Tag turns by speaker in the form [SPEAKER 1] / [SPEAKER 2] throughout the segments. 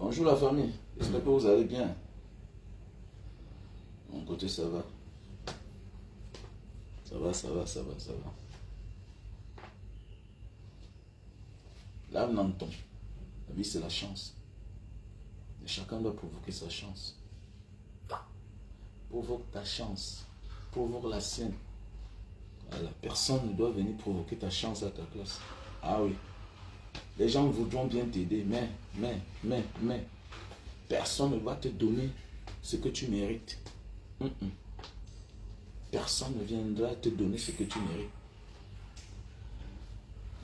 [SPEAKER 1] Bonjour la famille, j'espère que vous allez bien. De mon côté ça va. Ça va, ça va, ça va, ça va. L'âme n'entend. La vie c'est la chance. Et chacun doit provoquer sa chance. Provoque ta chance. Provoque la sienne. Voilà. Personne ne doit venir provoquer ta chance à ta place. Ah oui. Les gens voudront bien t'aider, mais, personne ne va te donner ce que tu mérites. Personne ne viendra te donner ce que tu mérites.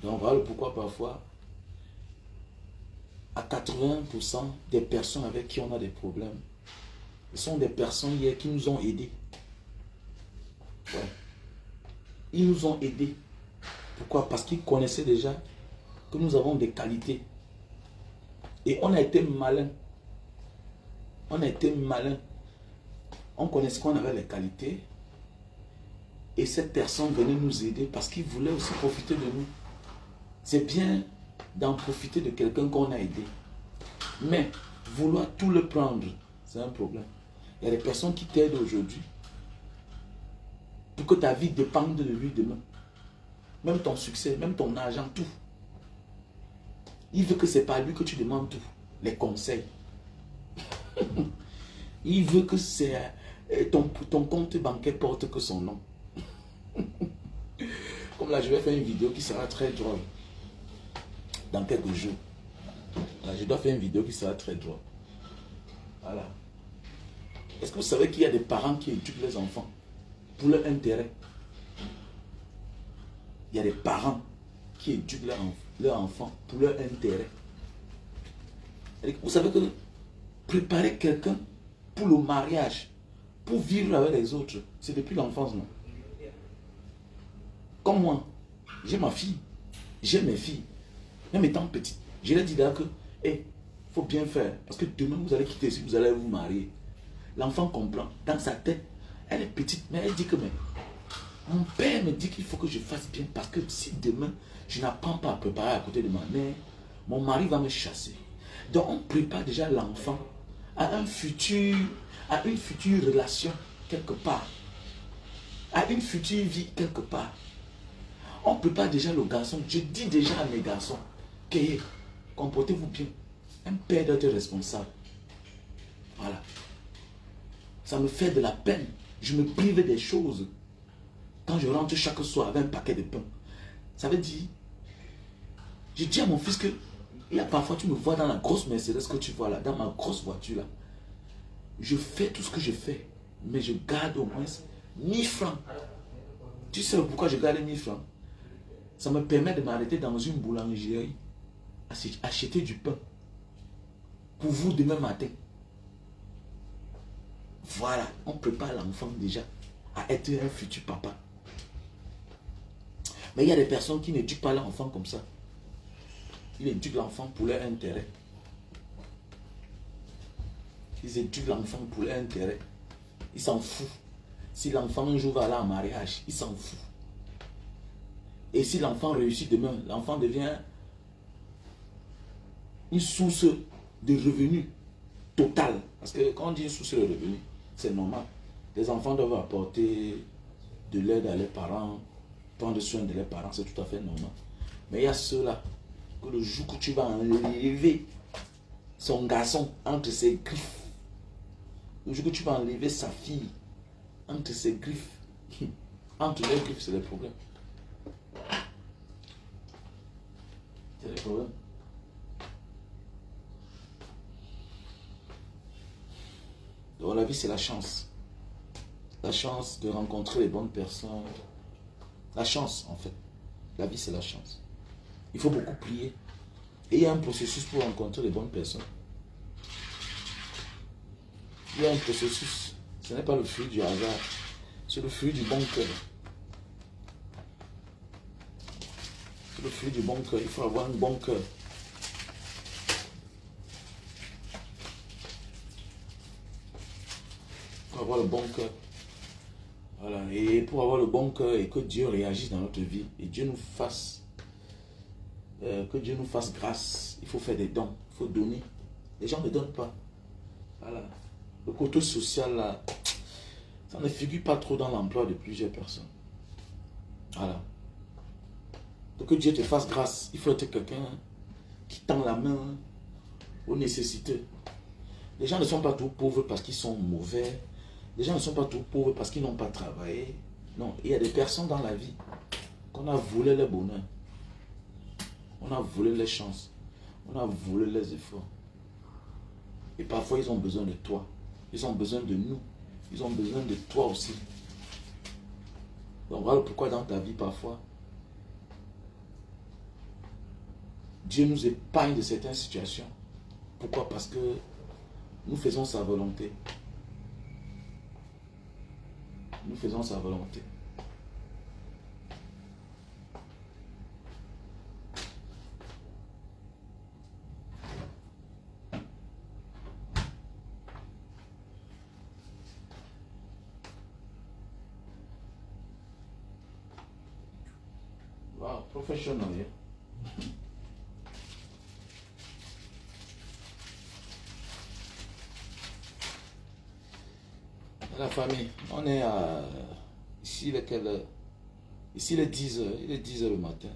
[SPEAKER 1] Donc voilà pourquoi parfois, à 80% des personnes avec qui on a des problèmes, ce sont des personnes hier qui nous ont aidés. Ouais. Ils nous ont aidés. Pourquoi? Parce qu'ils connaissaient déjà que nous avons des qualités. Et on a été malin. On a été malin. On connaissait qu'on avait les qualités. Et cette personne venait nous aider parce qu'il voulait aussi profiter de nous. C'est bien d'en profiter de quelqu'un qu'on a aidé. Mais vouloir tout le prendre, c'est un problème. Il y a des personnes qui t'aident aujourd'hui pour que ta vie dépende de lui demain. Même ton succès, même ton argent, tout. Il veut que ce n'est pas à lui que tu demandes tout. Les conseils. Il veut que ton compte bancaire porte que son nom. Comme là, je vais faire une vidéo qui sera très drôle. Dans quelques jours. Là, je dois faire une vidéo qui sera très drôle. Voilà. Est-ce que vous savez qu'il y a des parents qui éduquent les enfants pour leur intérêt? Il y a des parents qui éduquent leurs enfants pour leur intérêt. Vous savez que préparer quelqu'un pour le mariage, pour vivre avec les autres, c'est depuis l'enfance, non? Comme moi, j'ai ma fille, j'ai mes filles, même étant petite, je leur dis là que, faut bien faire, parce que demain vous allez quitter ici, vous allez vous marier. L'enfant comprend, dans sa tête, elle est petite, mais elle dit que, mon père me dit qu'il faut que je fasse bien, parce que si demain, je n'apprends pas à préparer à côté de ma mère, mon mari va me chasser. Donc on prépare déjà l'enfant à une future relation quelque part, à une future vie quelque part. On prépare déjà le garçon. Je dis déjà à mes garçons que comportez-vous bien. Un père doit être responsable. Voilà. Ça me fait de la peine. Je me prive des choses. Quand je rentre chaque soir avec un paquet de pain. Ça veut dire, je dis à mon fils que, il y a parfois tu me vois dans la grosse Mercedes que tu vois là, dans ma grosse voiture là. Je fais tout ce que je fais, mais je garde au moins 1000 francs. Tu sais pourquoi je garde 1000 francs? Ça me permet de m'arrêter dans une boulangerie, acheter du pain pour vous demain matin. Voilà, on prépare l'enfant déjà à être un futur papa. Mais il y a des personnes qui n'éduquent pas l'enfant comme ça. Ils éduquent l'enfant pour leur intérêt. Ils éduquent l'enfant pour leur intérêt. Ils s'en foutent. Si l'enfant un jour va aller en mariage, il s'en fout. Et si l'enfant réussit demain, l'enfant devient une source de revenus totale. Parce que quand on dit une source de revenus, c'est normal. Les enfants doivent apporter de l'aide à leurs parents, prendre soin de leurs parents, c'est tout à fait normal. Mais il y a ceux-là, que le jour que tu vas enlever son garçon entre ses griffes, le jour que tu vas enlever sa fille entre ses griffes, entre les griffes, c'est le problème. C'est le problème. Donc la vie, c'est la chance. La chance de rencontrer les bonnes personnes. La chance, en fait. La vie, c'est la chance. Il faut beaucoup prier. Et il y a un processus pour rencontrer les bonnes personnes. Il y a un processus. Ce n'est pas le fruit du hasard. C'est le fruit du bon cœur. C'est le fruit du bon cœur. Il faut avoir un bon cœur. Il faut avoir le bon cœur. Voilà. Et pour avoir le bon cœur et que Dieu réagisse dans notre vie et Dieu nous fasse que Dieu nous fasse grâce, il faut faire des dons, il faut donner. Les gens ne donnent pas. Voilà. Le côté social, là, ça ne figure pas trop dans l'emploi de plusieurs personnes. Voilà. Pour que Dieu te fasse grâce, il faut être quelqu'un qui tend la main aux nécessités. Les gens ne sont pas tous pauvres parce qu'ils sont mauvais. Les gens ne sont pas tous pauvres parce qu'ils n'ont pas travaillé. Non, il y a des personnes dans la vie qu'on a volé le bonheur. On a volé les chances. On a volé les efforts. Et parfois, ils ont besoin de toi. Ils ont besoin de nous. Ils ont besoin de toi aussi. Donc voilà pourquoi dans ta vie, parfois, Dieu nous épargne de certaines situations. Pourquoi? Parce que nous faisons sa volonté. Nous faisons sa volonté. Wow, professionnel. Yeah. La famille, on est à ici lequel ici les 10 heures, il est 10 heures le matin.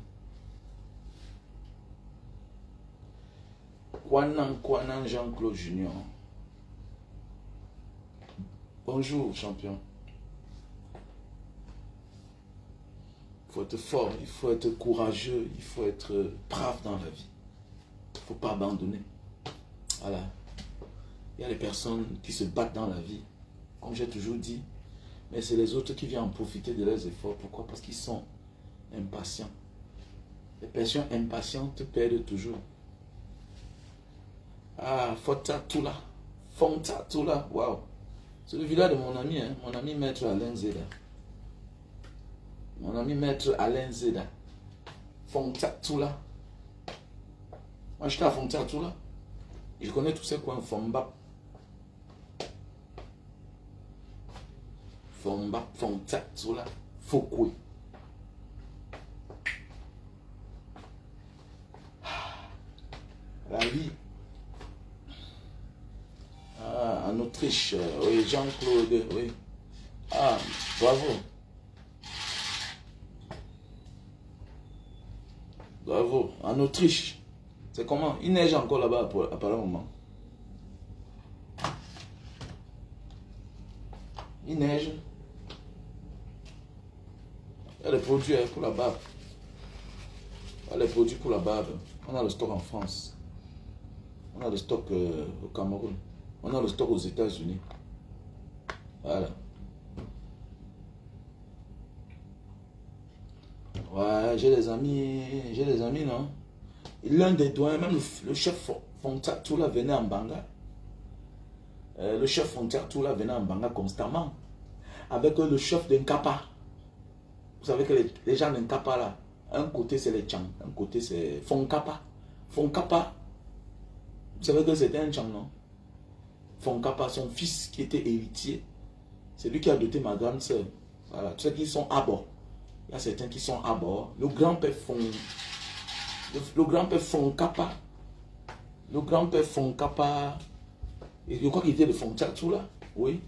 [SPEAKER 1] Kwanan Jean-Claude Junior. Bonjour champion. Il faut être fort, il faut être courageux, il faut être brave dans la vie. Il ne faut pas abandonner. Voilà. Il y a des personnes qui se battent dans la vie. Comme j'ai toujours dit, mais c'est les autres qui viennent en profiter de leurs efforts. Pourquoi? Parce qu'ils sont impatients. Les personnes impatientes perdent toujours. Ah, Fontatula. Fontatula, waouh. C'est le village de mon ami maître Alain Zeda. Mon ami maître Alain Zeda. Fontatula. Moi, j'étais à Fontatula. Je connais tous ces coins, Fombap. Fontatula. Foucault. La vie. Ah, en Autriche. Oui, Jean-Claude. Oui. Ah, bravo. Bravo. En Autriche. C'est comment? Il neige encore là-bas apparemment. Il neige. Il y a des produits pour la barbe. Il y a des produits pour la barbe. On a le stock en France. On a le stock au Cameroun. On a le stock aux États-Unis. Voilà. Ouais, j'ai des amis, non? L'un des doyens, même le chef Fontatula venait en Banga. Le chef Fontatula venait en Banga constamment. Avec le chef d'Nkapa. Vous savez que les gens d'Nkapa là, un côté c'est les Tchang, un côté c'est Fonkapa. Fonkapa, vous savez que c'était un Tchang, non? Fonkapa, son fils qui était héritier, c'est lui qui a doté ma grande soeur. Voilà, tous ceux qui sont à bord. Il y a certains qui sont à bord. Le grand-père Fonkapa. Le grand-père Fonkapa. Et je crois qu'il était de Fontatula. Oui.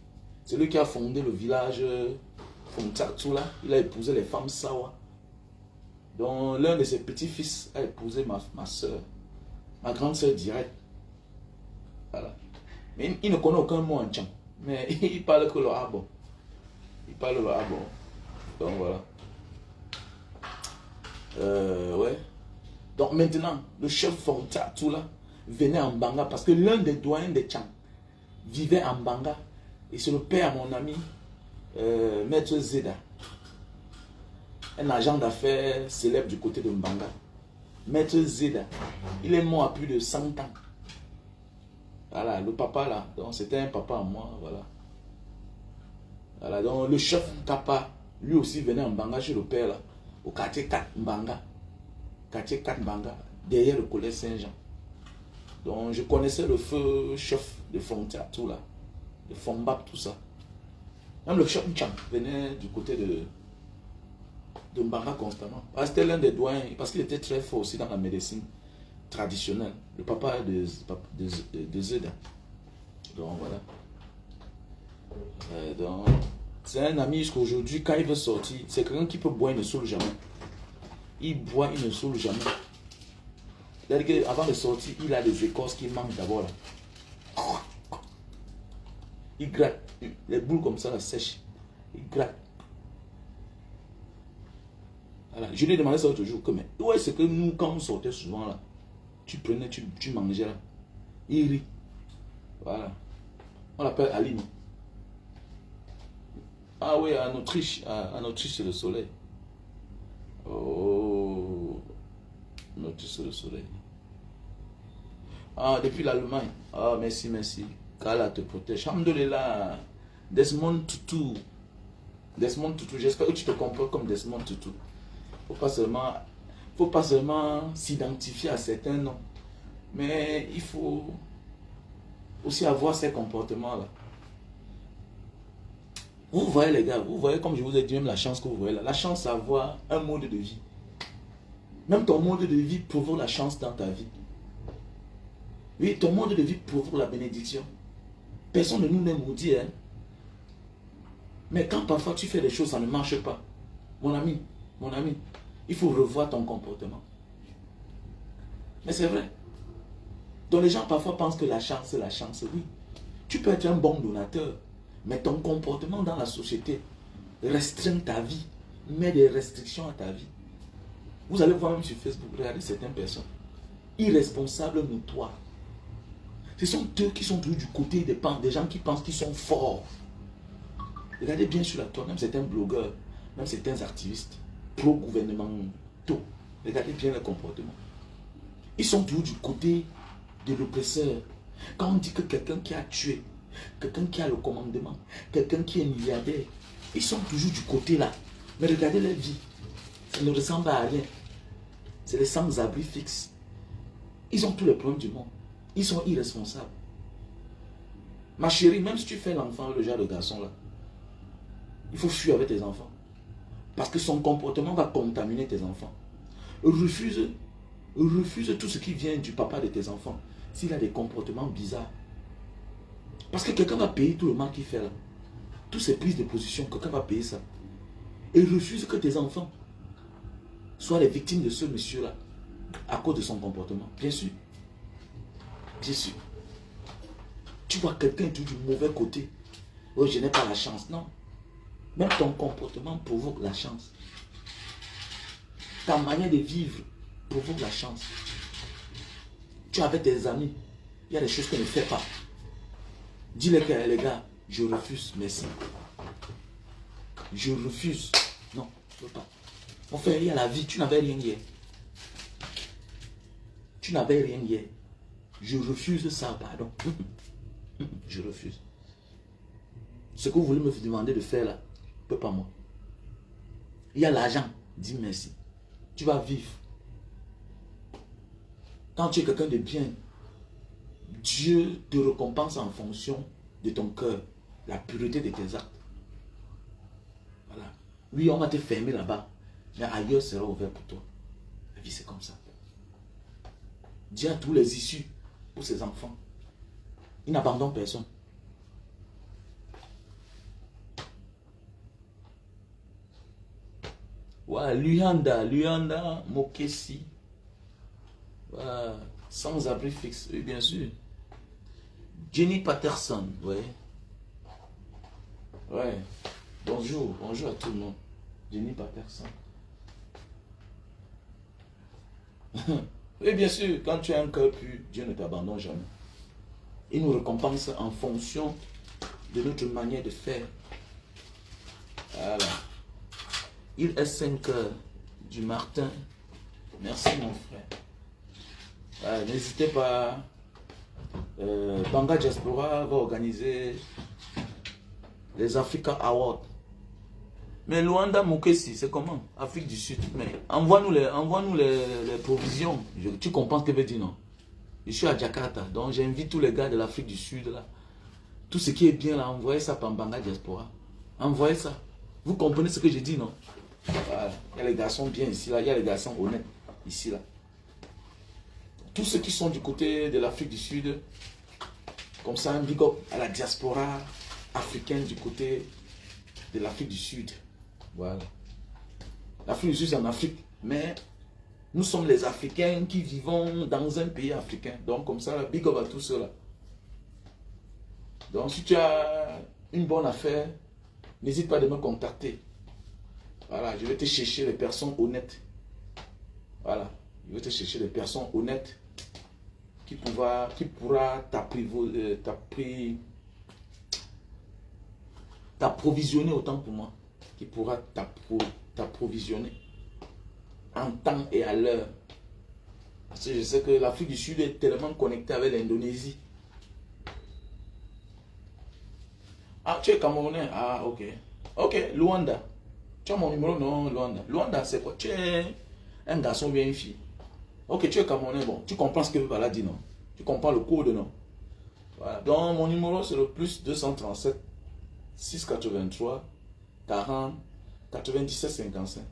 [SPEAKER 1] C'est lui qui a fondé le village Fontatula. Il a épousé les femmes Sawa. Donc l'un de ses petits-fils a épousé ma soeur. Ma grande soeur directe. Voilà. Mais il ne connaît aucun mot en Tchang. Mais il parle que le abo. Il parle le abo. Donc voilà. Ouais. Donc maintenant, le chef Fontatula venait en Banga parce que l'un des doyens des Tchang vivait en Banga. Et c'est le père à mon ami, Maître Zeda. Un agent d'affaires célèbre du côté de Mbanga. Maître Zeda. Il est mort à plus de 100 ans. Voilà, le papa là. Donc c'était un papa à moi. Voilà. Voilà, donc le chef Kappa, lui aussi venait en Mbanga chez le père là. Au quartier 4 Mbanga. Quartier 4 Mbanga. Derrière le collège Saint-Jean. Donc je connaissais le feu chef de Fontatula. De Fombap, tout ça. Même le chef Chang venait du côté de Mbanga constamment. C'était l'un des doyens, parce qu'il était très fort aussi dans la médecine. traditionnel. Le papa de Zeda. Donc voilà. Donc, c'est un ami jusqu'à aujourd'hui, quand il veut sortir, c'est quelqu'un qui peut boire, il ne saoule jamais. Il boit, il ne saoule jamais. C'est-à-dire qu'avant de sortir, il a des écorces qu'il mange d'abord là. Il gratte. Les boules comme ça, là, sèches. Il gratte. Voilà. Je lui ai demandé ça l'autre jour. Mais ouais, c'est que nous, quand on sortait souvent là, tu prenais, tu mangeais là. Il rit. Voilà. On l'appelle Aline. Ah oui, en Autriche. En Autriche, c'est le soleil. Oh. En Autriche, c'est le soleil. Ah, depuis l'Allemagne. Ah, merci, merci. qu'Allah te protège. Alhamdulillah. Desmond Tutu. Desmond Tutu. J'espère que tu te comportes comme Desmond Tutu. Faut pas seulement s'identifier à certains noms. Mais il faut aussi avoir ces comportements-là. Vous voyez les gars, vous voyez comme je vous ai dit, même la chance que vous voyez là. La chance, c'est avoir un mode de vie. Même ton mode de vie provoque la chance dans ta vie. Oui, ton mode de vie provoque la bénédiction. Personne ne nous est maudit. Hein? Mais quand parfois tu fais des choses, ça ne marche pas. Mon ami, il faut revoir ton comportement. Mais c'est vrai. Donc les gens parfois pensent que la chance, c'est la chance. Oui, tu peux être un bon donateur, mais ton comportement dans la société restreint ta vie, met des restrictions à ta vie. Vous allez voir même sur Facebook, regardez certaines personnes, irresponsables, notoires. Ce sont eux qui sont toujours du côté des gens qui pensent qu'ils sont forts. Regardez bien sur la toile, même certains blogueurs, même certains activistes, pro-gouvernementaux. Regardez bien le comportement. Ils sont toujours du côté de l'oppresseur. Quand on dit que quelqu'un qui a tué, quelqu'un qui a le commandement, quelqu'un qui est milliardaire, ils sont toujours du côté là. Mais regardez leur vie. Ça ne ressemble à rien. C'est les sans-abri fixes. Ils ont tous les problèmes du monde. Ils sont irresponsables. Ma chérie, même si tu fais l'enfant, le genre de garçon là, il faut fuir avec tes enfants. Parce que son comportement va contaminer tes enfants. Refuse tout ce qui vient du papa de tes enfants. S'il a des comportements bizarres. Parce que quelqu'un va payer tout le mal qu'il fait là. Toutes ces prises de position, quelqu'un va payer ça. Et refuse que tes enfants soient les victimes de ce monsieur-là à cause de son comportement. Bien sûr. Bien sûr. Tu vois quelqu'un du mauvais côté. Oh, je n'ai pas la chance. Non. Même ton comportement provoque la chance. Ta manière de vivre provoque la chance. Tu es avec tes amis. Il y a des choses que ne fais pas. Dis-les que les gars, je refuse, merci. Je refuse. Non, je ne veux pas. On fait rien à la vie, tu n'avais rien hier. Tu n'avais rien hier. Je refuse ça, pardon. Je refuse. Ce que vous voulez me demander de faire là, je ne peux pas moi. Il y a l'argent, dis merci. Tu vas vivre. Quand tu es quelqu'un de bien, Dieu te récompense en fonction de ton cœur, la pureté de tes actes. Voilà. Oui, on va te fermer là-bas, mais ailleurs sera ouvert pour toi. La vie, c'est comme ça. Dieu a tous les issues pour ses enfants. Il n'abandonne personne. Voilà, Luyanda, Mokessi. Voilà, sans abri fixe, oui, bien sûr. Jenny Patterson, ouais. Ouais. Bonjour à tout le monde. Jenny Patterson. Oui, bien sûr, quand tu as un cœur pur, Dieu ne t'abandonne jamais. Il nous récompense en fonction de notre manière de faire. Voilà. Il est 5 heures du matin. Merci mon frère. N'hésitez pas. Banga Diaspora va organiser les Africa Awards. Mais Luanda Mokessi, c'est comment? Afrique du Sud. Mais envoie-nous les provisions. Tu comprends ce que je veux dire, non? Je suis à Jakarta, donc j'invite tous les gars de l'Afrique du Sud là. Tout ce qui est bien là, envoyez ça par Banga Diaspora. Envoyez ça. Vous comprenez ce que je dis, non? Voilà. Il y a les garçons bien ici là, il y a les garçons honnêtes ici là. tous ceux qui sont du côté de l'Afrique du Sud, comme ça, un big up à la diaspora africaine du côté de l'Afrique du Sud. Voilà. L'Afrique du Sud, c'est en Afrique, mais nous sommes les Africains qui vivons dans un pays africain. Donc, comme ça, big up à tous ceux-là. Donc, si tu as une bonne affaire, n'hésite pas de me contacter. Voilà, je vais te chercher les personnes honnêtes. Voilà, je vais te chercher des personnes honnêtes qui pourra t'approvisionner autant pour moi. Qui pourra t'approvisionner en temps et à l'heure. Parce que je sais que l'Afrique du Sud est tellement connectée avec l'Indonésie. Ah, tu es Camerounais? Ah, ok. Ok, Luanda. Tu as mon numéro? Non, Luanda. Luanda, c'est quoi? Tu es un garçon ou bien une fille? Ok, tu es Camerounais. Bon, tu comprends ce que Vala dit, non? Tu comprends le code, non? Voilà. Donc, mon numéro, c'est le plus 237 683 40 97 55.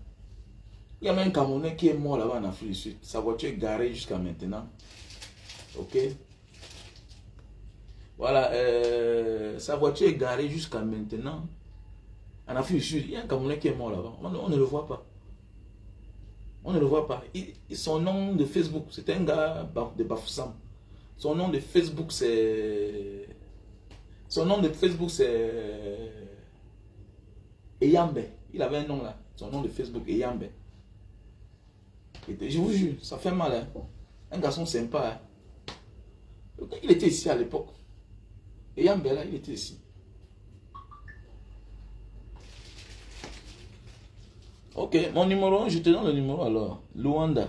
[SPEAKER 1] Il y a même un Camerounais qui est mort là-bas en Afrique du Sud. Sa voiture est garée jusqu'à maintenant. Ok? Voilà. Sa voiture est garée jusqu'à maintenant. En Afrique du Sud, il y a un Camerounais qui est mort là-bas. On ne le voit pas. On ne le voit pas. Son nom de Facebook, c'est un gars de Bafoussam. Son nom de Facebook, c'est... Eyambe. Il avait un nom là. Son nom de Facebook, Eyambe. Je vous jure, ça fait mal. Hein? Un garçon sympa. Hein? Il était ici à l'époque. Eyambe là, il était ici. Ok, mon numéro, je te donne le numéro alors. Luanda.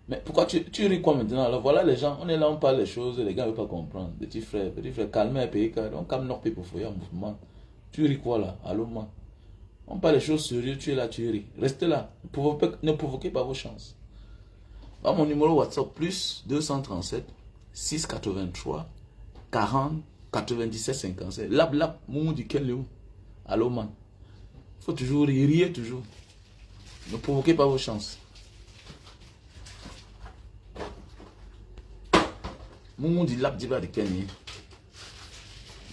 [SPEAKER 1] Mais pourquoi tu ris quoi maintenant? Alors voilà les gens, on est là, on parle les choses, les gars ne veulent pas comprendre. Petit frère, calmez un pays, donc calme notre pays pour faire un mouvement. Tu ris quoi là? Allô, moi. On parle les choses sérieuses, tu es là, tu ris. Restez là, ne provoquez pas vos chances. Alors, mon numéro WhatsApp, plus 237 683 40 97 57. Lab, Moumou du Kenléou. Allô, man. Il faut toujours rire, riez toujours. Ne provoquez pas vos chances. Moumou du Lab Diba de Kenny.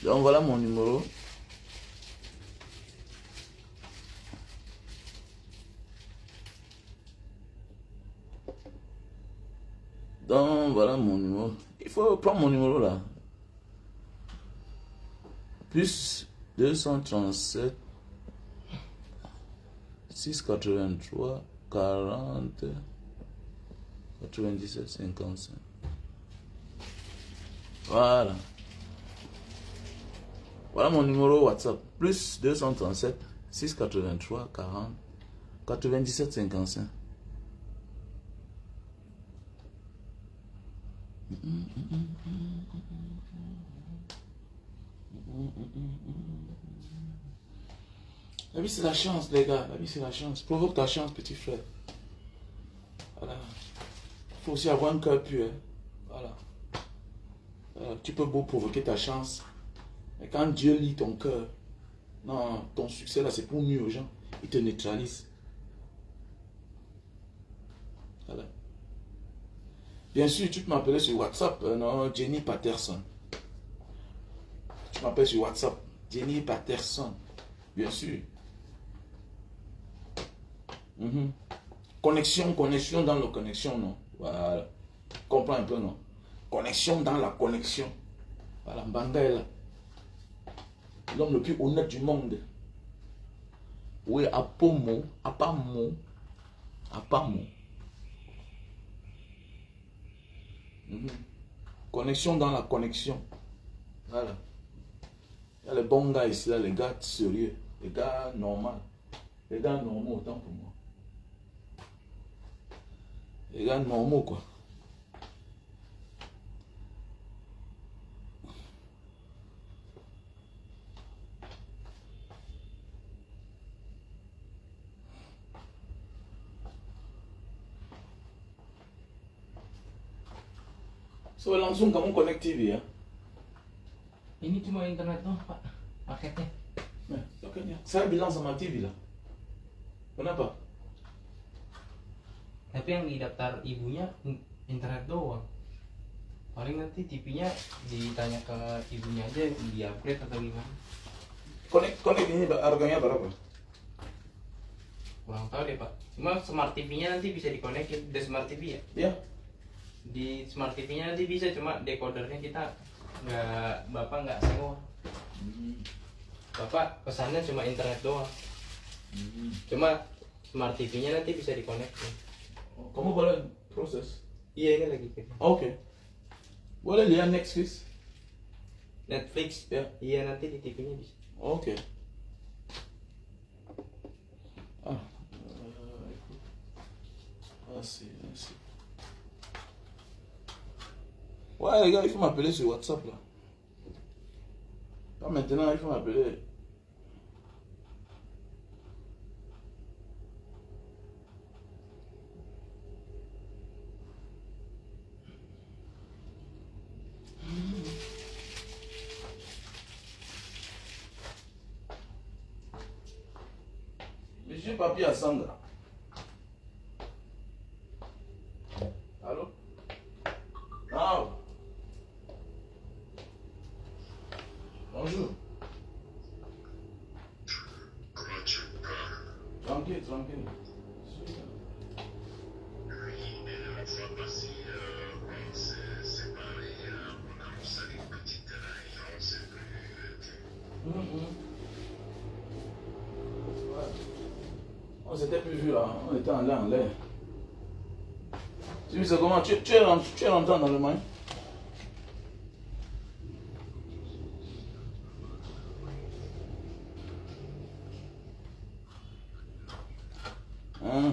[SPEAKER 1] Donc voilà mon numéro. Donc voilà mon numéro. Il faut prendre mon numéro là. Plus 237 683 40 97 55. Voilà. Voilà mon numéro WhatsApp. Plus 237 683 40 97 55. La vie c'est la chance les gars, la vie c'est la chance. Provoque ta chance petit frère. Voilà. Il faut aussi avoir un cœur pur. Voilà. Tu peux beau provoquer ta chance. Mais quand Dieu lit ton cœur, non, ton succès là c'est pour mieux aux gens. Il te neutralise. Voilà. Bien sûr, tu peux m'appeler sur WhatsApp, non, Jenny Patterson. Tu m'appelles sur WhatsApp, Jenny Patterson. Bien sûr. Connexion dans la connexion, non. Voilà. Comprends un peu, non. Connexion dans la connexion. Voilà, Mbanga est là. L'homme le plus honnête du monde. Oui, Apomo, Apamo, Apamo. Connexion dans la connexion. Voilà. Il y a les bons gars ici, là, les gars sérieux, les gars normaux. Les gars normaux autant pour moi. Les gars normaux quoi. So langsung kamu connect TV ya?
[SPEAKER 2] Ini cuma internet doang Pak, paketnya.
[SPEAKER 1] Nah, paketnya. Saya bilang sama TV lah. Kenapa?
[SPEAKER 2] Tapi yang di daftar ibunya internet doang. Paling nanti TV-nya ditanya ke ibunya aja di upgrade atau gimana.
[SPEAKER 1] Connect ini harganya berapa?
[SPEAKER 2] Kurang tahu deh Pak. Cuma smart TV-nya nanti bisa dikonekin. Udah smart TV ya?
[SPEAKER 1] Iya.
[SPEAKER 2] Di smart TV-nya nanti bisa, cuma decodernya kita Bapak nggak sewa. Bapak pesannya cuma internet doang. Cuma smart TV-nya nanti bisa dikonekin.
[SPEAKER 1] Kamu boleh proses?
[SPEAKER 2] Iya, ini lagi kita.
[SPEAKER 1] Oke. Boleh lihat Netflix?
[SPEAKER 2] Netflix?
[SPEAKER 1] Ya.
[SPEAKER 2] Iya, nanti di TV-nya bisa.
[SPEAKER 1] Oke. Merci. Ouais, les gars, il faut m'appeler sur WhatsApp là. Pas maintenant, il faut m'appeler. Monsieur Papier à Sandra. Allô? Ah. Bonjour.
[SPEAKER 3] Comment tu vas?
[SPEAKER 1] Tranquille.
[SPEAKER 3] Oui, mais la fois passée, on s'est séparés, on a commencé une petite réunion, c'est plus...
[SPEAKER 1] Ouais. On s'était plus vu là, on était en l'air. Tu sais comment? Tu es rentré en Allemagne? Hein?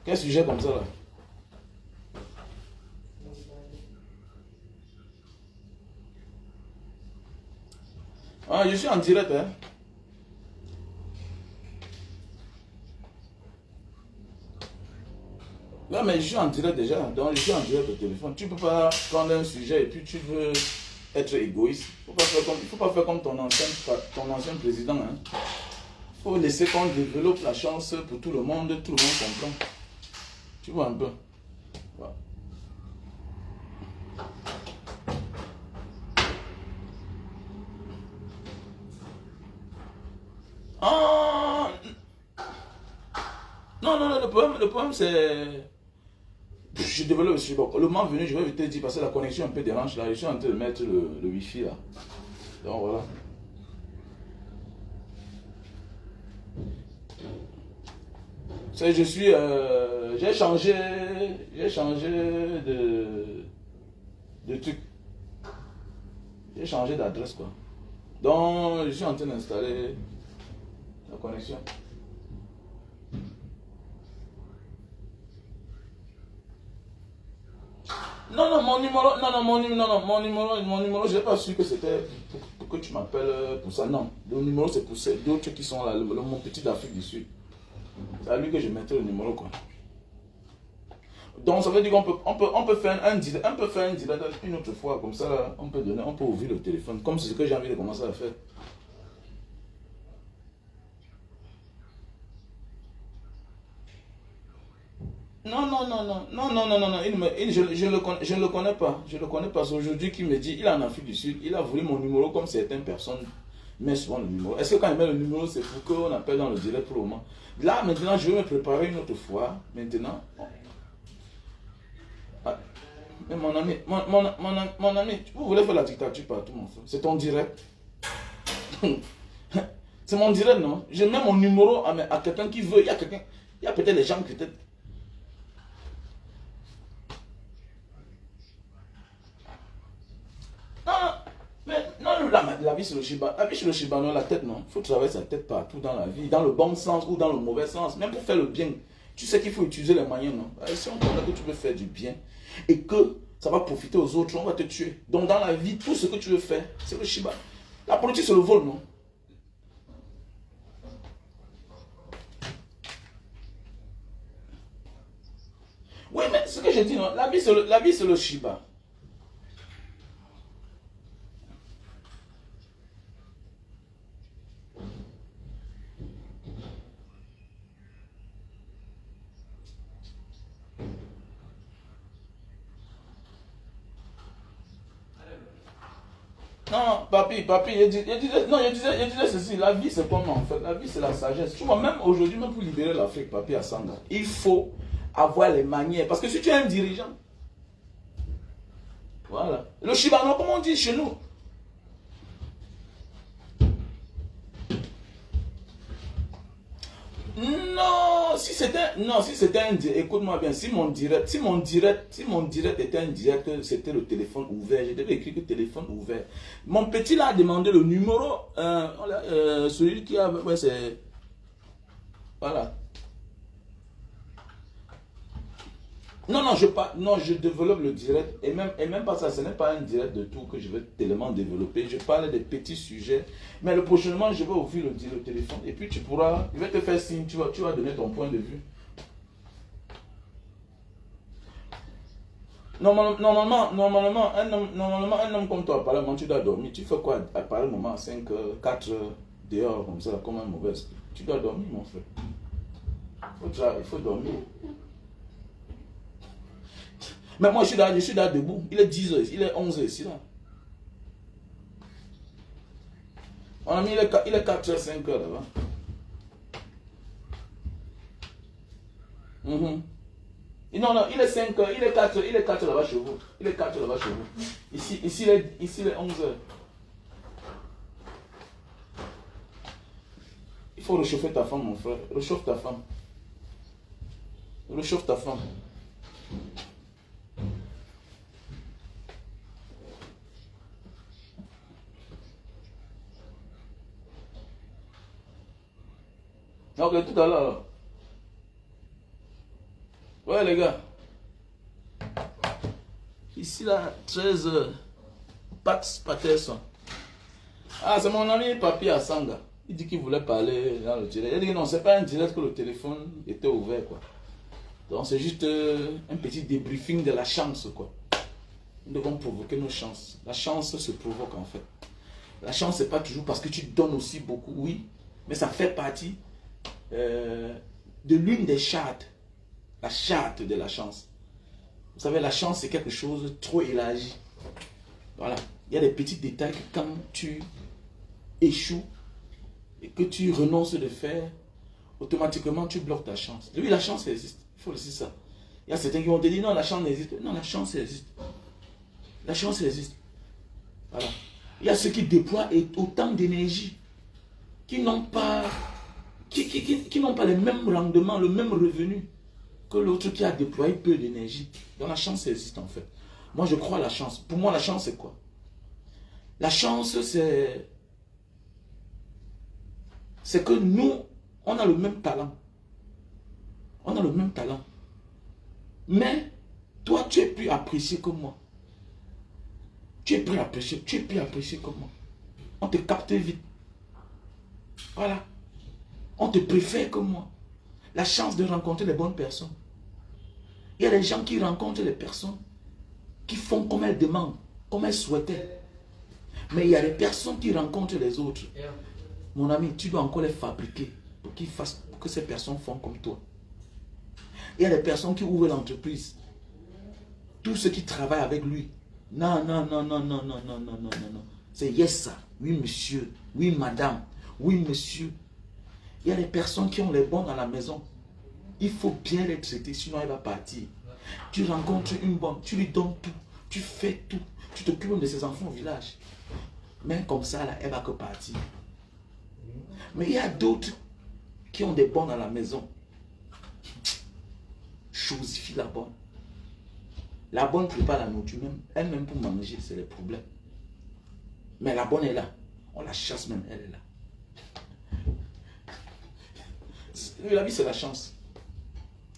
[SPEAKER 1] Quel sujet comme ça là? Ah, je suis en direct, hein? Là, mais je suis en direct déjà, donc je suis en direct au téléphone. Tu peux pas prendre un sujet et puis tu veux être égoïste. Faut pas faire comme ton ancien président, hein? Faut laisser qu'on développe la chance pour tout le monde comprend. Tu vois un peu. Voilà. Ah non, le problème c'est... Je développe aussi. Bon, le moment venu, je vais te dire parce que la connexion est un peu dérange là. Je suis en train de mettre le Wi-Fi là. Donc voilà. J'ai changé de truc. J'ai changé d'adresse quoi. Donc je suis en train d'installer la connexion. Non, mon numéro, je n'ai pas su que c'était pour que tu m'appelles pour ça. Non, le numéro c'est pour ces d'autres qui sont là, mon petit d'Afrique du Sud. C'est à lui que je mettais le numéro quoi. Donc ça veut dire qu'on peut faire un direct, une autre fois, comme ça là, on peut ouvrir le téléphone, comme c'est ce que j'ai envie de commencer à faire. Non, je ne le connais pas. Je ne le connais pas. C'est aujourd'hui qu'il me dit, il est en Afrique du Sud, il a voulu mon numéro comme certaines personnes mettent souvent le numéro. Est-ce que quand il met le numéro, c'est pour qu'on appelle dans le direct pour le moment? Là, maintenant, je vais me préparer une autre fois. Maintenant. Ah, mais mon ami, vous voulez faire la dictature partout, mon frère. C'est ton direct. C'est mon direct, non? Je mets mon numéro à quelqu'un qui veut. Il y a peut-être les gens qui peut-être. La vie c'est le Shiba. La vie c'est le Shiba, non, la tête, non. Il faut travailler sa tête partout dans la vie, dans le bon sens ou dans le mauvais sens, même pour faire le bien. Tu sais qu'il faut utiliser les moyens, non. Si on connaît que tu veux faire du bien et que ça va profiter aux autres, on va te tuer. Donc dans la vie, tout ce que tu veux faire, c'est le Shiba. La politique, c'est le vol, non. Oui, mais ce que je je dis, non, la vie, c'est le Shiba. Non, papi, je disais ceci, la vie c'est comment en fait, la vie c'est la sagesse. Tu vois, même aujourd'hui, même pour libérer l'Afrique, papi à Sanga, il faut avoir les manières. Parce que si tu es un dirigeant, voilà. Le Shibano, comme on dit chez nous. Non, si c'était un direct, écoute-moi bien, si mon direct était un direct, c'était le téléphone ouvert, je devais écrire que téléphone ouvert. Mon petit là a demandé le numéro, celui qui a, ouais, c'est, voilà. Non, je développe le direct, et même pas ça, ce n'est pas un direct de tout que je vais tellement développer, je parle des petits sujets, mais le prochainement, je vais ouvrir le téléphone, et puis tu pourras, je vais te faire signe, tu vas donner ton point de vue. Normalement, un homme comme toi, apparemment, tu dois dormir, tu fais quoi, apparemment, 5 heures, 4 heures, dehors, comme ça, comme un mauvais esprit. Tu dois dormir, mon frère. Il faut dormir. Mais moi, je suis là debout. Il est 10 heures, il est 11 heures ici, là. Mon ami, il est 4 heures, 5 heures là-bas. Non, il est 5 heures, il est 4 heures là-bas chez vous. Il est 4 heures là-bas chez vous. Ici, il est 11 heures. Il faut réchauffer ta femme, mon frère. Réchauffe ta femme. Réchauffe ta femme. Ok, tout à l'heure. Ouais, les gars. Ici, là, 13 heures. Pat Patterson. Ah, c'est mon ami Papi Asanga. Il dit qu'il voulait parler dans le direct. Il dit que non, c'est pas un direct que le téléphone était ouvert, quoi. Donc, c'est juste un petit débriefing de la chance, quoi. Nous devons provoquer nos chances. La chance se provoque, en fait. La chance, c'est pas toujours parce que tu donnes aussi beaucoup, oui, mais ça fait partie de l'une des chartes, la charte de la chance. Vous savez, la chance c'est quelque chose de trop élargi. Voilà, il y a des petits détails que quand tu échoues et que tu renonces de faire, automatiquement tu bloques ta chance. Oui, la chance existe, il faut le dire ça. Il y a certains qui vont te dire non, la chance n'existe pas. Non, la chance existe. La chance existe. Voilà. Il y a ceux qui déploient autant d'énergie, qui n'ont pas les mêmes rendements, le même revenu que l'autre qui a déployé peu d'énergie. Donc la chance existe en fait. Moi je crois à la chance. Pour moi la chance c'est quoi? La chance c'est que nous, on a le même talent. On a le même talent. Mais toi tu es plus apprécié que moi. Tu es plus apprécié que moi. On te capte vite. Voilà. On te préfère que moi. La chance de rencontrer les bonnes personnes. Il y a des gens qui rencontrent les personnes qui font comme elles demandent, comme elles souhaitaient. Mais il y a des personnes qui rencontrent les autres. Mon ami, tu dois encore les fabriquer pour que ces personnes font comme toi. Il y a des personnes qui ouvrent l'entreprise. Tous ceux qui travaillent avec lui. Non. C'est yes, ça. Oui, monsieur. Oui, madame. Oui, monsieur. Il y a des personnes qui ont les bons dans la maison. Il faut bien les traiter, sinon elle va partir. Tu rencontres une bonne, tu lui donnes tout, tu fais tout, tu t'occupes de ses enfants au village. Mais comme ça, là, elle va que partir. Mais il y a d'autres qui ont des bons dans la maison. Chosifie la bonne. La bonne prépare la nourriture même. Elle-même pour manger, c'est le problème. Mais la bonne est là. On la chasse même, elle est là. La vie, c'est la chance.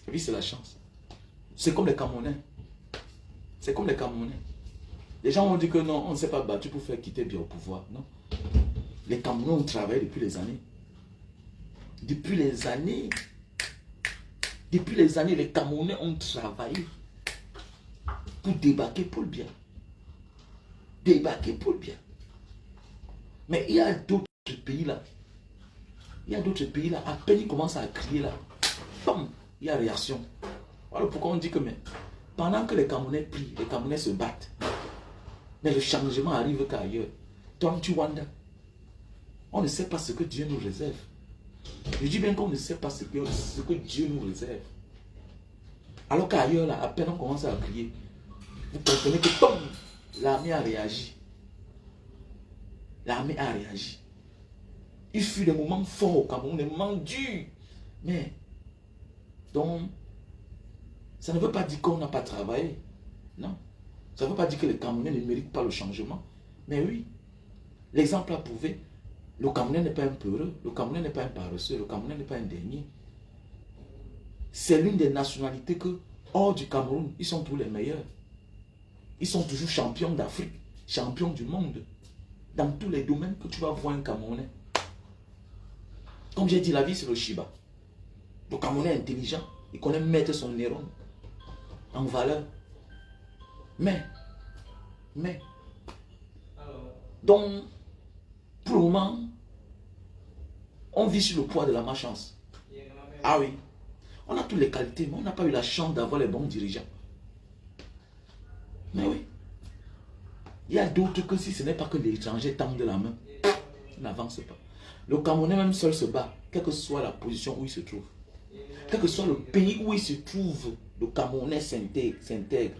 [SPEAKER 1] La vie, c'est la chance. C'est comme les Camerounais. C'est comme les Camerounais. Les gens ont dit que non, on ne s'est pas battu pour faire quitter bien au pouvoir. Non. Les Camerounais ont travaillé depuis les années. Depuis les années, les Camerounais ont travaillé. pour débarquer Paul Biya. Débarquer Paul Biya. Mais il y a d'autres pays là. Il y a d'autres pays là. À peine ils commencent à crier là. Bam, il y a réaction. Voilà pourquoi on dit que mais, pendant que les Camerounais prient, les Camerounais se battent. Mais le changement arrive qu'ailleurs. Don't you wonder? On ne sait pas ce que Dieu nous réserve. Je dis bien qu'on ne sait pas ce que Dieu nous réserve. Alors qu'ailleurs, là, à peine on commence à crier, vous comprenez que boum, l'armée a réagi. L'armée a réagi. Il fut des moments forts au Cameroun, des moments durs. Mais, donc, ça ne veut pas dire qu'on n'a pas travaillé. Non. Ça ne veut pas dire que les Camerounais ne méritent pas le changement. Mais oui, l'exemple a prouvé, le Camerounais n'est pas un peureux, le Camerounais n'est pas un paresseux, le Camerounais n'est pas un dernier. C'est l'une des nationalités que, hors du Cameroun, ils sont tous les meilleurs. Ils sont toujours champions d'Afrique, champions du monde. Dans tous les domaines que tu vas voir un Camerounais. Comme j'ai dit, la vie c'est le Shiba. Le Camerounais est intelligent, il connaît mettre son neurone en valeur. Mais, donc, pour le moment, on vit sur le poids de la malchance. Ah oui, on a toutes les qualités, mais on n'a pas eu la chance d'avoir les bons dirigeants. Mais oui, il y a d'autres que si ce n'est pas que les étrangers tendent la main, ils n'avancent pas. Le Camerounais même seul se bat, quelle que soit la position où il se trouve. Quel que soit le pays où il se trouve, le Camerounais s'intègre.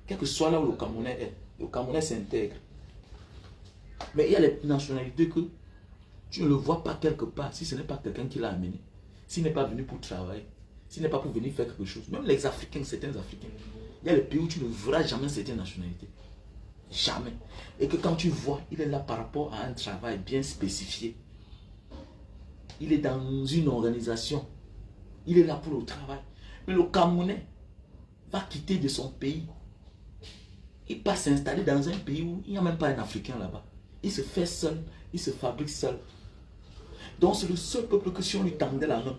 [SPEAKER 1] Quel que soit là où le Camerounais est, le Camerounais s'intègre. Mais il y a les nationalités que tu ne le vois pas quelque part si ce n'est pas quelqu'un qui l'a amené. S'il n'est pas venu pour travailler, s'il n'est pas pour venir faire quelque chose. Même les Africains, certains Africains, il y a les pays où tu ne verras jamais certaines nationalités. Jamais. Et que quand tu vois, il est là par rapport à un travail bien spécifié. Il est dans une organisation. Il est là pour le travail. Mais le Camerounais va quitter de son pays. Il va s'installer dans un pays où il n'y a même pas un Africain là-bas. Il se fait seul, il se fabrique seul. Donc c'est le seul peuple que si on lui tendait la main.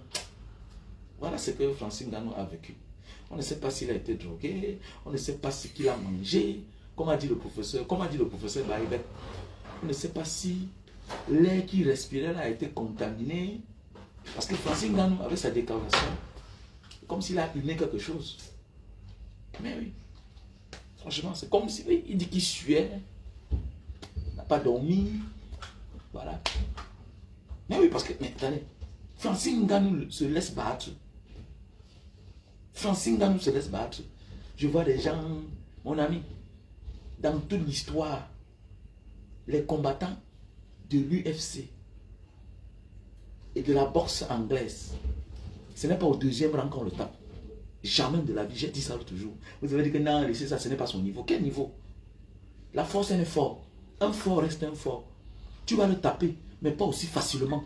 [SPEAKER 1] Voilà ce que Francine Ngannou a vécu. On ne sait pas s'il a été drogué, on ne sait pas ce qu'il a mangé. Comme a dit le professeur Baïbek, on ne sait pas si l'air qu'il respirait a été contaminé. Parce que Francine Ngannou, avec sa déclaration, comme s'il a humé quelque chose. Mais oui, franchement, c'est comme si il dit qu'il suait, n'a pas dormi, voilà. Mais oui, parce que, mais attendez, Francine Ngannou se laisse battre. Francine Ngannou se laisse battre. Je vois des gens, mon ami, dans toute l'histoire, les combattants de l'UFC et de la boxe anglaise, ce n'est pas au deuxième rang qu'on le tape. Jamais de la vie, j'ai dit ça l'autre jour. Vous avez dit que non, laissez ça, ce n'est pas son niveau. Quel niveau? La force est un fort. Un fort reste un fort. Tu vas le taper, mais pas aussi facilement.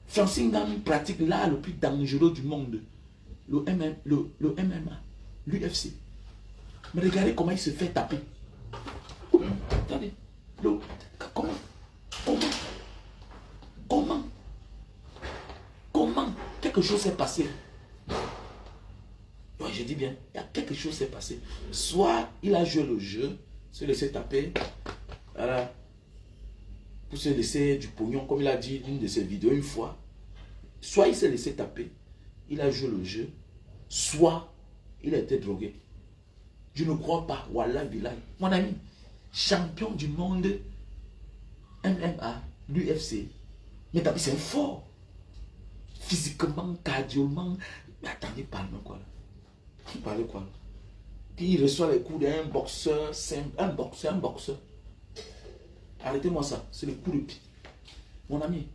[SPEAKER 1] Francine Ngannou pratique l'art le plus dangereux du monde. Le MMA, l'UFC. Mais regardez comment il se fait taper. Attendez. Comment quelque chose s'est passé? Oui, je dis bien, il y a quelque chose s'est passé. Soit il a joué le jeu, se laisser taper, voilà, pour se laisser du pognon, comme il a dit dans une de ses vidéos une fois. Soit il s'est laissé taper, il a joué le jeu, soit il a été drogué. Je ne crois pas, Wallah Bilal. Mon ami, champion du monde, MMA, l'UFC, mais c'est un fort. Physiquement, cardioment, mais attendez, parle-moi quoi là? Il parle quoi là? Il reçoit les coups d'un boxeur, un boxeur. Arrêtez-moi ça, c'est le coup de pied. Mon ami,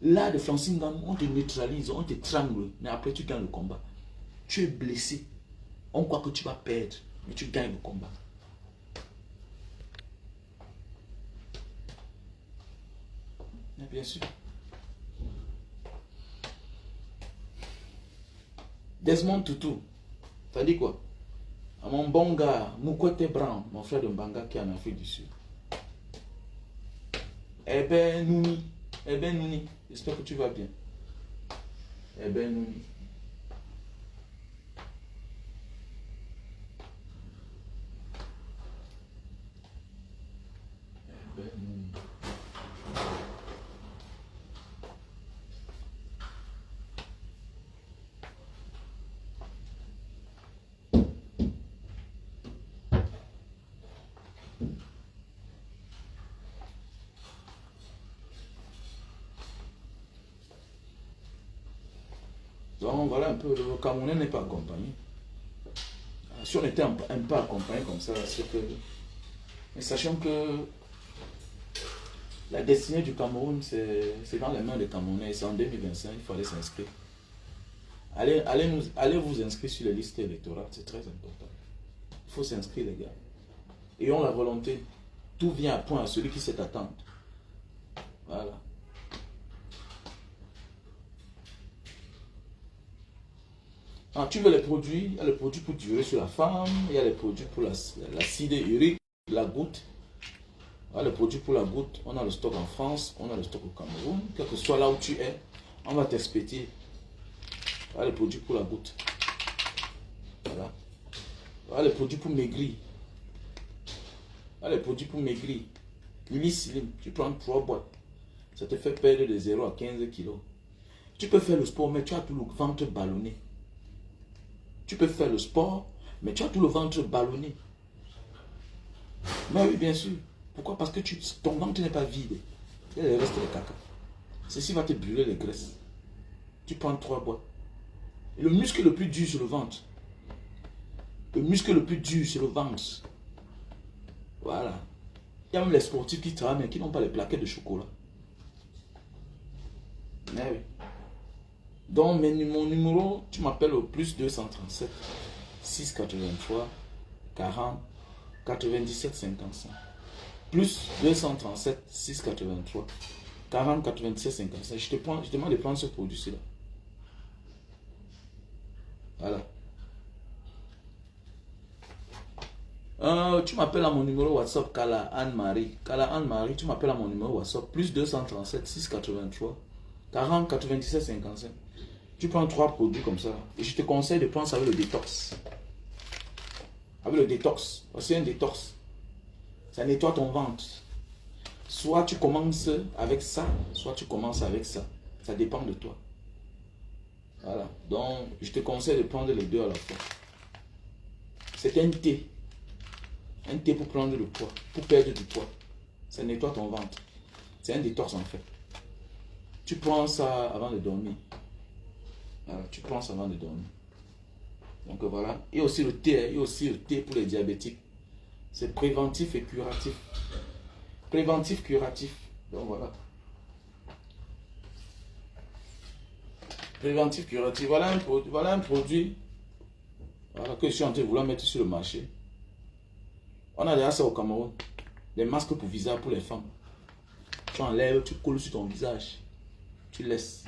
[SPEAKER 1] là de Francine Ngannou, on te neutralise, on te trangle, mais après tu gagnes le combat. Tu es blessé, on croit que tu vas perdre, mais tu gagnes le combat. Mais bien sûr. Desmond Tutu, ça dit quoi? À mon bon gars, Mukwete Brown, mon frère de Mbanga qui est en Afrique du Sud. Eh ben Nouni, j'espère que tu vas bien. Eh ben Nouni. Donc voilà un peu, le Camerounais n'est pas accompagné. Si on était un peu accompagné comme ça, c'est que... Mais sachant que la destinée du Cameroun, c'est dans les mains des Camerounais. C'est en 2025, il faut aller s'inscrire. Allez vous inscrire sur les listes électorales, c'est très important. Il faut s'inscrire, les gars. Ayons la volonté. Tout vient à point à celui qui sait attendre. Voilà. Ah, tu veux les produits? Il y a les produits pour durer sur la femme, il y a les produits pour l'acide urique, la goutte. Voilà, les produits pour la goutte, on a le stock en France, on a le stock au Cameroun. Quel que soit là où tu es, on va t'expédier. Voilà les produits pour la goutte. Voilà. Voilà les produits pour maigrir. Voilà les produits pour maigrir. Slim, tu prends 3 boîtes. Ça te fait perdre de 0 à 15 kilos. Tu peux faire le sport, mais tu as tout le ventre ballonné. Tu peux faire le sport, mais tu as tout le ventre ballonné. Mais oui, bien sûr. Pourquoi? Parce que ton ventre n'est pas vide. Il y a le reste de caca. Ceci va te brûler les graisses. Tu prends 3 boîtes. Et le muscle le plus dur, c'est le ventre. Le muscle le plus dur, c'est le ventre. Voilà. Il y a même les sportifs qui travaillent, mais qui n'ont pas les plaquettes de chocolat. Mais oui. Donc, mon numéro, tu m'appelles au plus 237 683 40 97 55. Plus 237 683 40 97 55. Je te demande de prendre ce produit-ci là. Voilà. Tu m'appelles à mon numéro WhatsApp Kala Anne-Marie. Kala Anne-Marie, tu m'appelles à mon numéro WhatsApp plus 237 683 40 97 55. Tu prends 3 produits comme ça. Et je te conseille de prendre ça avec le détox. Avec le détox. C'est un détox. Ça nettoie ton ventre. Soit tu commences avec ça, soit tu commences avec ça. Ça dépend de toi. Voilà. Donc, je te conseille de prendre les deux à la fois. C'est un thé. Un thé pour prendre le poids, pour perdre du poids. Ça nettoie ton ventre. C'est un détox en fait. Tu prends ça avant de dormir. Voilà, tu prends ça avant de dormir. Donc voilà. Il y a aussi le thé, il y a aussi le thé pour les diabétiques. C'est préventif et curatif. Préventif, curatif. Donc voilà. Préventif, curatif. Voilà un produit. Voilà que je suis en train de vouloir mettre sur le marché. On a déjà ça au Cameroun. Les masques pour visage pour les femmes. Tu enlèves, tu colles sur ton visage. Tu laisses.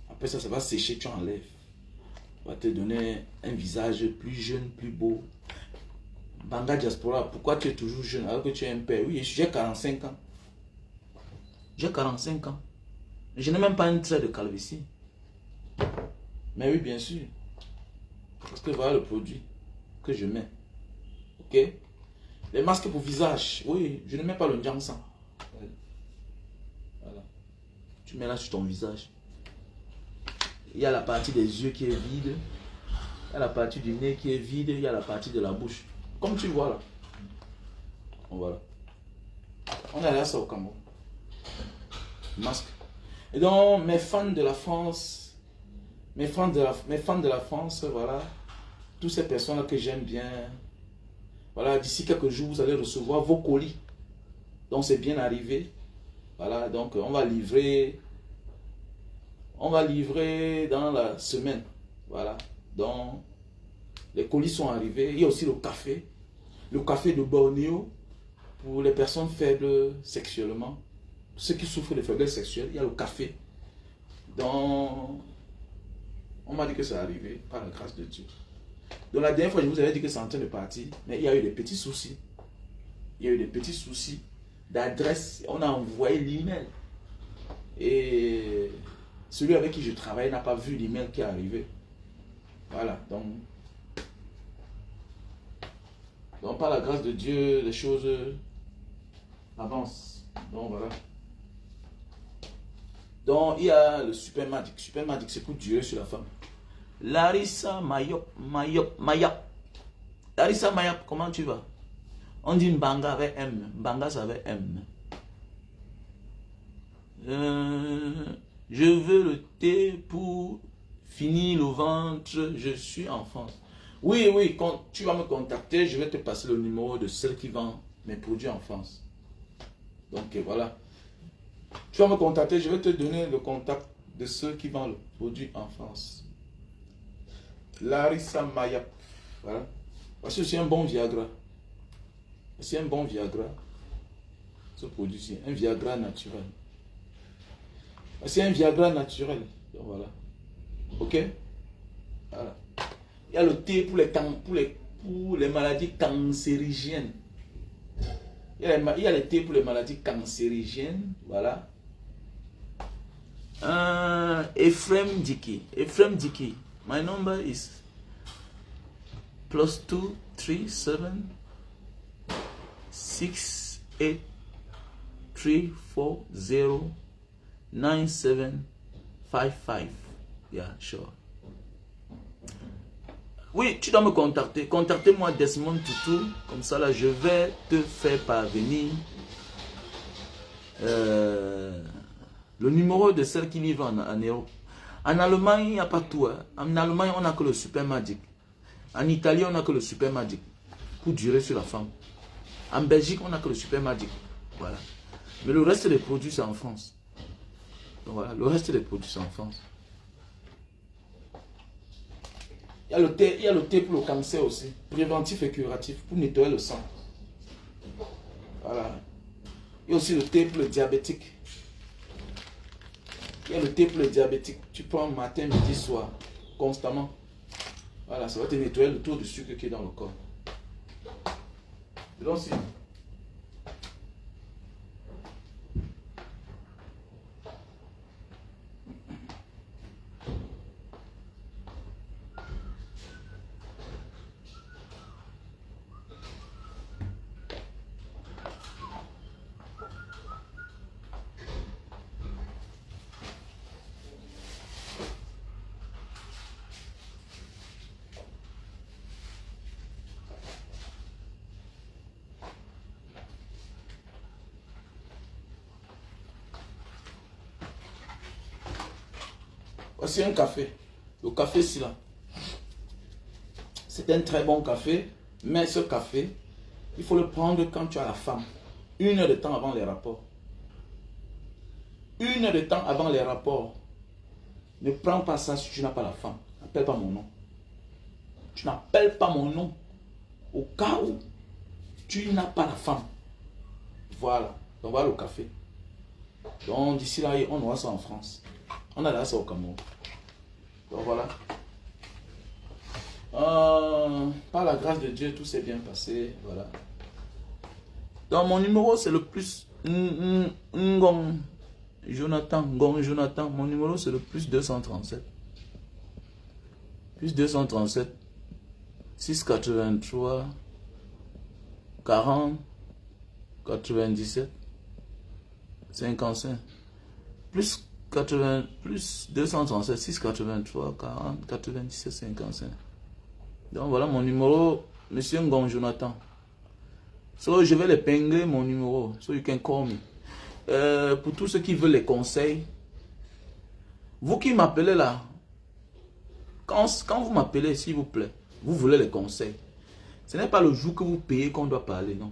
[SPEAKER 1] Après ça, ça va sécher, tu enlèves. Ça va te donner un visage plus jeune, plus beau. Banga Diaspora, pourquoi tu es toujours jeune alors que tu es un père? Oui, j'ai 45 ans. J'ai 45 ans. Je n'ai même pas un trait de calvitie. Mais oui, bien sûr. Parce que voilà le produit que je mets. Ok? Les masques pour visage. Oui, je ne mets pas le Njangsan. Voilà. Tu mets là sur ton visage. Il y a la partie des yeux qui est vide. Il y a la partie du nez qui est vide. Il y a la partie de la bouche. Comme tu vois là. Voilà. On a là ça au Cameroun. Masque. Et donc, mes fans de la France, voilà, toutes ces personnes-là que j'aime bien, voilà, d'ici quelques jours, vous allez recevoir vos colis. Donc, c'est bien arrivé. Voilà, donc, on va livrer dans la semaine. Voilà, donc, les colis sont arrivés. Il y a aussi le café de Bornéo, pour les personnes faibles sexuellement. Ceux qui souffrent de faiblesse sexuelle, il y a le café. Donc, on m'a dit que ça arrivait par la grâce de Dieu. Donc la dernière fois, je vous avais dit que c'est en train de partir, mais il y a eu des petits soucis. Il y a eu des petits soucis d'adresse. On a envoyé l'email. Et celui avec qui je travaille n'a pas vu l'email qui est arrivé. Voilà, donc par la grâce de Dieu, les choses avancent. Donc voilà. Donc, il y a le Supermagic. Supermagic, c'est pour durer sur la femme. Larissa Mayop. Larissa Mayop, comment tu vas? On dit une banga avec M. Banga, ça avec M. Je veux le thé pour Fini le ventre, je suis en France. Oui, oui, quand tu vas me contacter, je vais te passer le numéro de celle qui vend mes produits en France. Donc voilà. Tu vas me contacter, je vais te donner le contact de ceux qui vendent le produit en France. Larissa Mayap. Voilà. Parce que c'est un bon Viagra. C'est un bon Viagra. Ce produit-ci, un Viagra naturel. C'est un Viagra naturel. Donc voilà. Ok? Voilà. Il y a le thé pour les maladies cancérigènes. Il y a le thé pour les maladies cancérigènes. Voilà. Ephraim Dicky. Ephraim Dicky. My number is +237 68 340 9755. Yeah, sure. Oui, tu dois me contacter. Contactez-moi Desmond Tutu. Comme ça, là, je vais te faire parvenir le numéro de celle qui livre en Europe. En Allemagne, il n'y a pas tout. Hein. En Allemagne, on n'a que le Super Magic. En Italie, on n'a que le Super Magic. Pour durer sur la femme. En Belgique, on n'a que le Super Magic. Voilà. Mais le reste des produits, c'est en France. Donc voilà, le reste des produits, c'est en France. Il y a le thé pour le cancer aussi. Préventif et curatif pour nettoyer le sang. Voilà. Il y a aussi le thé pour le diabétique. Il y a le thé pour le diabétique. Tu prends matin, midi, soir. Constamment. Voilà, ça va te nettoyer le taux de sucre qui est dans le corps. Donc, si. Voici un café. Le café Sila. C'est un très bon café. Mais ce café, il faut le prendre quand tu as la femme. 1 heure de temps avant les rapports. 1 heure de temps avant les rapports. Ne prends pas ça si tu n'as pas la femme. N'appelle pas mon nom. Tu n'appelles pas mon nom. Au cas où tu n'as pas la femme. Voilà. Donc voilà le café. Donc d'ici là, on aura ça en France. On a là ça au Cameroun. Donc voilà. Par la grâce de Dieu, tout s'est bien passé. Voilà. Donc mon numéro, c'est le plus Ngong Jonathan. Ngong Jonathan. Mon numéro, c'est le plus 237. Plus 237. 683. 40. 97. 55. Plus 80, plus 237, 683, 40, 97, 55. Donc voilà mon numéro, Monsieur Ngong Jonathan. So je vais l'épingler mon numéro, so you can call me. Pour tous ceux qui veulent les conseils, vous qui m'appelez là, quand vous m'appelez s'il vous plaît, vous voulez les conseils. Ce n'est pas le jour que vous payez qu'on doit parler, non.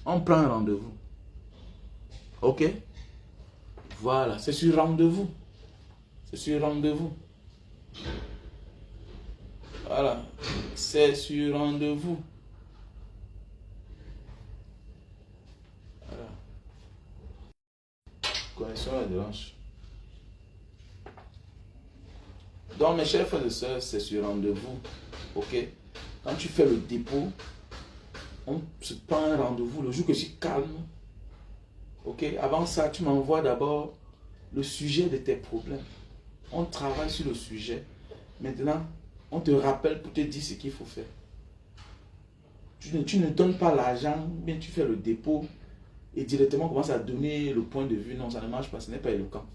[SPEAKER 1] On prend un rendez-vous. Ok? Voilà, c'est sur rendez-vous. C'est sur rendez-vous. Voilà, c'est sur rendez-vous. Voilà. Connexion la dérange. Donc mes chers frères et sœurs, c'est sur rendez-vous. Ok? Quand tu fais le dépôt, on se prend un rendez-vous le jour que je suis calme. Ok, avant ça, tu m'envoies d'abord le sujet de tes problèmes. On travaille sur le sujet. Maintenant, on te rappelle pour te dire ce qu'il faut faire. Tu ne donnes pas l'argent, bien tu fais le dépôt et directement commence à donner le point de vue. Non, ça ne marche pas, ce n'est pas éloquent.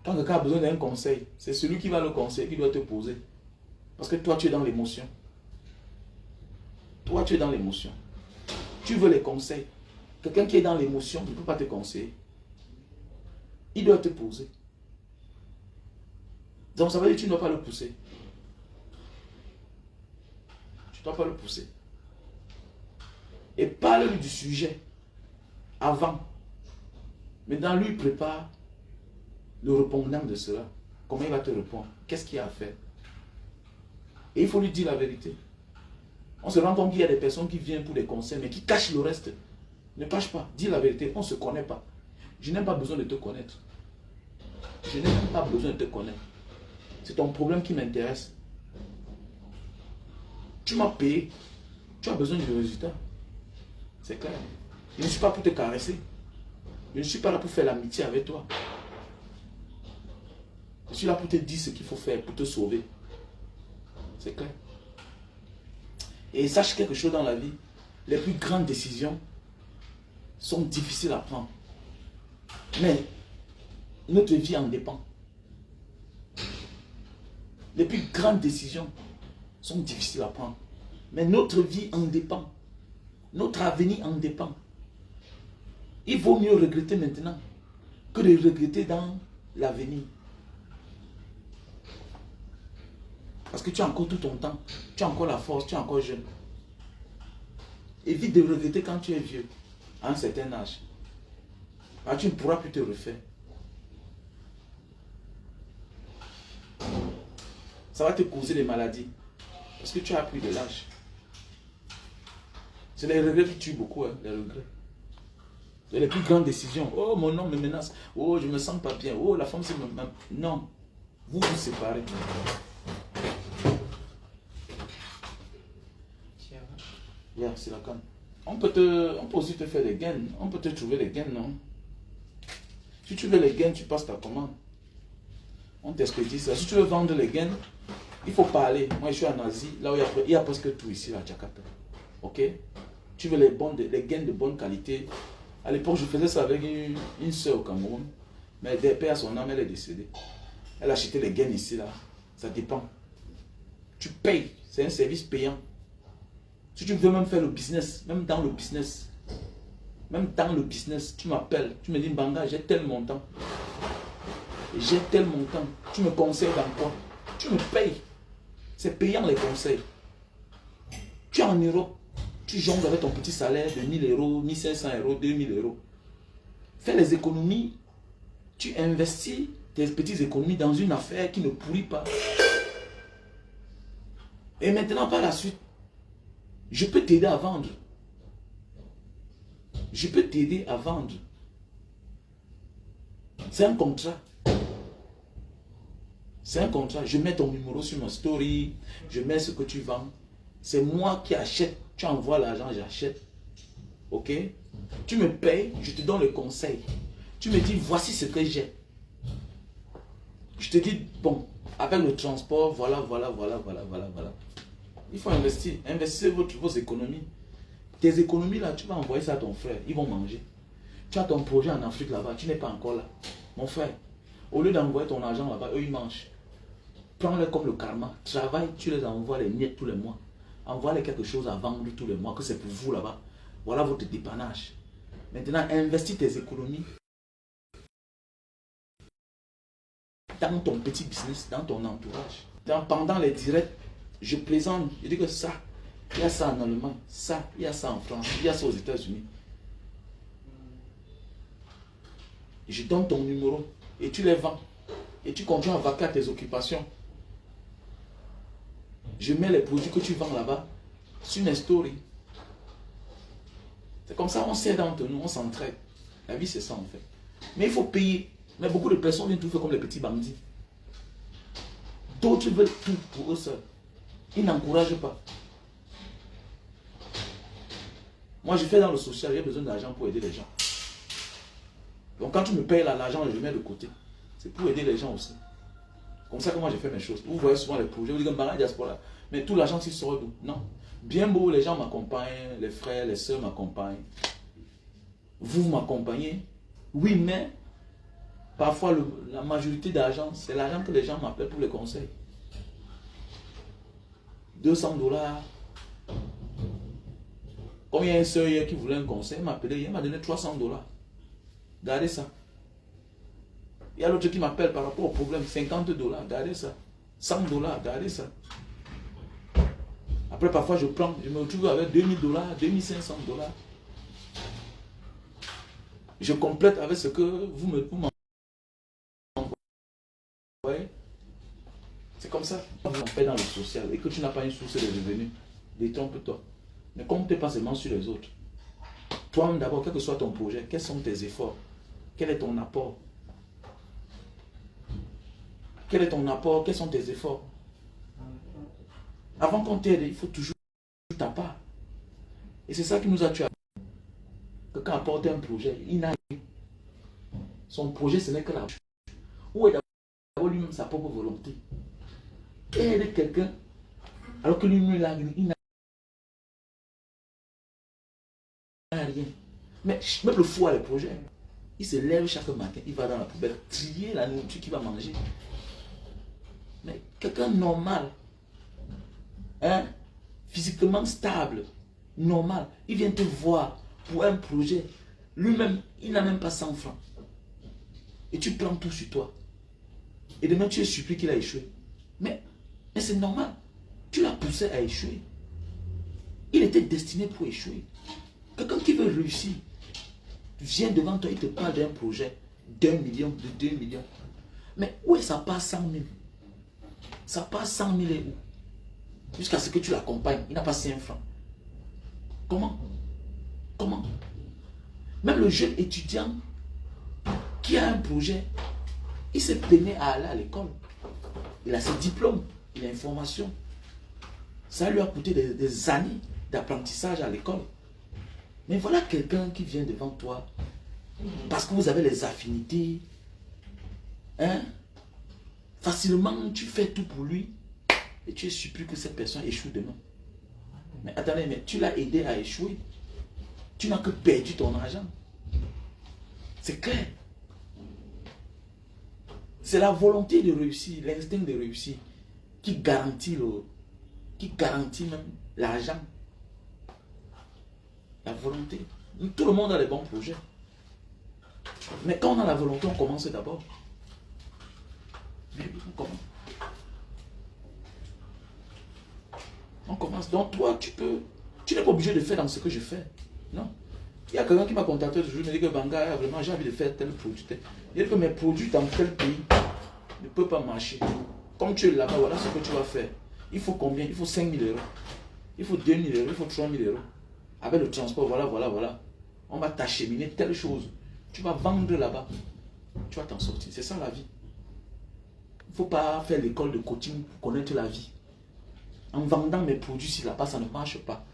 [SPEAKER 1] Quand quelqu'un a besoin d'un conseil, c'est celui qui va le conseiller qui doit te poser. Parce que toi, tu es dans l'émotion. Toi, tu es dans l'émotion. Tu veux les conseils. Quelqu'un qui est dans l'émotion ne peut pas te conseiller. Il doit te poser. Donc ça veut dire que tu ne dois pas le pousser. Tu ne dois pas le pousser. Et parle-lui du sujet avant. Maintenant, lui prépare le répondant de cela. Comment il va te répondre? Qu'est-ce qu'il y a à faire? Et il faut lui dire la vérité. On se rend compte qu'il y a des personnes qui viennent pour des conseils, mais qui cachent le reste. Ne cache pas. Dis la vérité. On ne se connaît pas. Je n'ai pas besoin de te connaître. Je n'ai même pas besoin de te connaître. C'est ton problème qui m'intéresse. Tu m'as payé. Tu as besoin du résultat. C'est clair. Je ne suis pas pour te caresser. Je ne suis pas là pour faire l'amitié avec toi. Je suis là pour te dire ce qu'il faut faire, pour te sauver. C'est clair. Et sache quelque chose dans la vie. Les plus grandes décisions sont difficiles à prendre. Mais notre vie en dépend. Les plus grandes décisions sont difficiles à prendre. Mais notre vie en dépend. Notre avenir en dépend. Il vaut mieux regretter maintenant que de regretter dans l'avenir. Parce que tu as encore tout ton temps. Tu as encore la force. Tu es encore jeune. Évite de regretter quand tu es vieux. À un certain âge. Alors tu ne pourras plus te refaire. Ça va te causer des maladies. Parce que tu as pris de l'âge. C'est les regrets qui tuent beaucoup. Hein, les regrets. C'est les plus grandes décisions. Oh, mon homme me menace. Oh, je ne me sens pas bien. Oh, la femme c'est même. Non. Vous vous séparez. Yeah, c'est la canne. On peut aussi te faire des gains. On peut te trouver des gains, non? Si tu veux les gains, tu passes ta commande. On t'expédie ça. Si tu veux vendre les gains, il faut parler. Moi, je suis en Asie, là où il y a presque tout ici, à Jakarta. Ok? Tu veux les gains de bonne qualité. À l'époque, je faisais ça avec une soeur au Cameroun. Mais des pères à son âme, elle est décédée. Elle achetait les gains ici, là. Ça dépend. Tu payes. C'est un service payant. Si tu veux même faire le business, même dans le business, tu m'appelles, tu me dis, Mbanga, j'ai tel montant. J'ai tel montant. Tu me conseilles dans quoi? Tu me payes. C'est payant les conseils. Tu es en Europe. Tu jongles avec ton petit salaire de 1000 euros, 1500 euros, 2000 euros. Fais les économies. Tu investis tes petites économies dans une affaire qui ne pourrit pas. Et maintenant, par la suite, je peux t'aider à vendre. Je peux t'aider à vendre. C'est un contrat. C'est un contrat. Je mets ton numéro sur ma story. Je mets ce que tu vends. C'est moi qui achète. Tu envoies l'argent, j'achète. Ok? Tu me payes, je te donne le conseil. Tu me dis, voici ce que j'ai. Je te dis, bon, avec le transport, voilà. Il faut investir. Investissez vos économies. Tes économies là, tu vas envoyer ça à ton frère. Ils vont manger. Tu as ton projet en Afrique là-bas. Tu n'es pas encore là. Mon frère, au lieu d'envoyer ton argent là-bas, eux ils mangent. Prends-les comme le karma. Travaille, tu les envoies les miettes tous les mois. Envoie-les quelque chose à vendre tous les mois, que c'est pour vous là-bas. Voilà votre dépannage. Maintenant, investis tes économies dans ton petit business, dans ton entourage. Pendant les directs, je présente, je dis que ça, il y a ça en Allemagne, ça, il y a ça en France, il y a ça aux États-Unis. Je donne ton numéro et tu les vends. Et tu continues à vaquer à tes occupations. Je mets les produits que tu vends là-bas sur mes stories. C'est comme ça, on s'aide entre nous, on s'entraide. La vie, c'est ça en fait. Mais il faut payer. Mais beaucoup de personnes viennent tout faire comme les petits bandits. D'autres veulent tout pour eux seuls. Ils n'encouragent pas. Moi, je fais dans le social, j'ai besoin d'argent pour aider les gens. Donc quand tu me payes l'argent, je le mets de côté. C'est pour aider les gens aussi. Comme ça que moi, je fais mes choses. Vous voyez souvent les projets, vous dites que diaspora. Mais tout l'argent, il sort d'où? Non. Bien beau, les gens m'accompagnent, les frères, les soeurs m'accompagnent. Vous m'accompagnez. Oui, mais parfois, la majorité d'argent, c'est l'argent que les gens m'appellent pour les conseils. 200 $. Comme il y a un soeur hier qui voulait un conseil, il m'a appelé, il m'a donné 300 $. Gardez ça. Il y a l'autre qui m'appelle par rapport au problème. 50 $, gardez ça. 100 $, gardez ça. Après, parfois, je me retrouve avec 2000 $, 2500 $. Je complète avec ce que vous m'envoyez. C'est comme ça. Quand vous en faites dans le social et que tu n'as pas une source de revenus, détrompe-toi. Ne compte pas seulement sur les autres. Toi-même d'abord, quel que soit ton projet, quels sont tes efforts? Quel est ton apport? Quel est ton apport? Quels sont tes efforts? Avant qu'on t'aide, il faut toujours ta part. Et c'est ça qui nous a tués. Que quand apporte un projet, il n'a rien. Son projet, ce n'est que la chose. Où est d'abord lui-même sa propre volonté? Aider quelqu'un, alors que lui-même, il n'a rien. Mais même le fou a les projets. Il se lève chaque matin, il va dans la poubelle, trier la nourriture qu'il va manger. Mais quelqu'un normal, hein, physiquement stable, normal, il vient te voir pour un projet. Lui-même, il n'a même pas 100 francs. Et tu prends tout sur toi. Et demain, tu es surpris qu'il a échoué. Mais c'est normal. Tu l'as poussé à échouer. Il était destiné pour échouer. Quelqu'un qui veut réussir vient devant toi, il te parle d'un projet d'1 million, de 2 millions. Mais où est ça passe 100 000? Ça passe 100 000 et où? Jusqu'à ce que tu l'accompagnes. Il n'a pas 5 francs. Comment? Comment? Même le jeune étudiant qui a un projet, il s'est peiné à aller à l'école. Il a ses diplômes, il a une formation. Ça lui a coûté des années d'apprentissage à l'école. Mais voilà quelqu'un qui vient devant toi parce que vous avez les affinités. Hein? Facilement, tu fais tout pour lui et tu es surpris que cette personne échoue demain. Mais attendez, mais tu l'as aidé à échouer. Tu n'as que perdu ton argent. C'est clair. C'est la volonté de réussir, l'instinct de réussir qui garantit même l'argent. La volonté. Tout le monde a des bons projets. Mais quand on a la volonté, on commence d'abord. On commence. Donc toi, tu n'es pas obligé de faire dans ce que je fais. Non. Il y a quelqu'un qui m'a contacté ce jour, il me dit que Banga, vraiment, j'ai envie de faire tel produit. Il dit que mes produits dans tel pays ne peuvent pas marcher. Comme tu es là-bas, voilà ce que tu vas faire. Il faut combien? Il faut 5 000 €. Il faut 2 000 €, il faut 3 000 €. Avec le transport, voilà. On va t'acheminer telle chose. Tu vas vendre là-bas. Tu vas t'en sortir. C'est ça la vie. Il ne faut pas faire l'école de coaching pour connaître la vie. En vendant mes produits si là-bas, ça ne marche pas.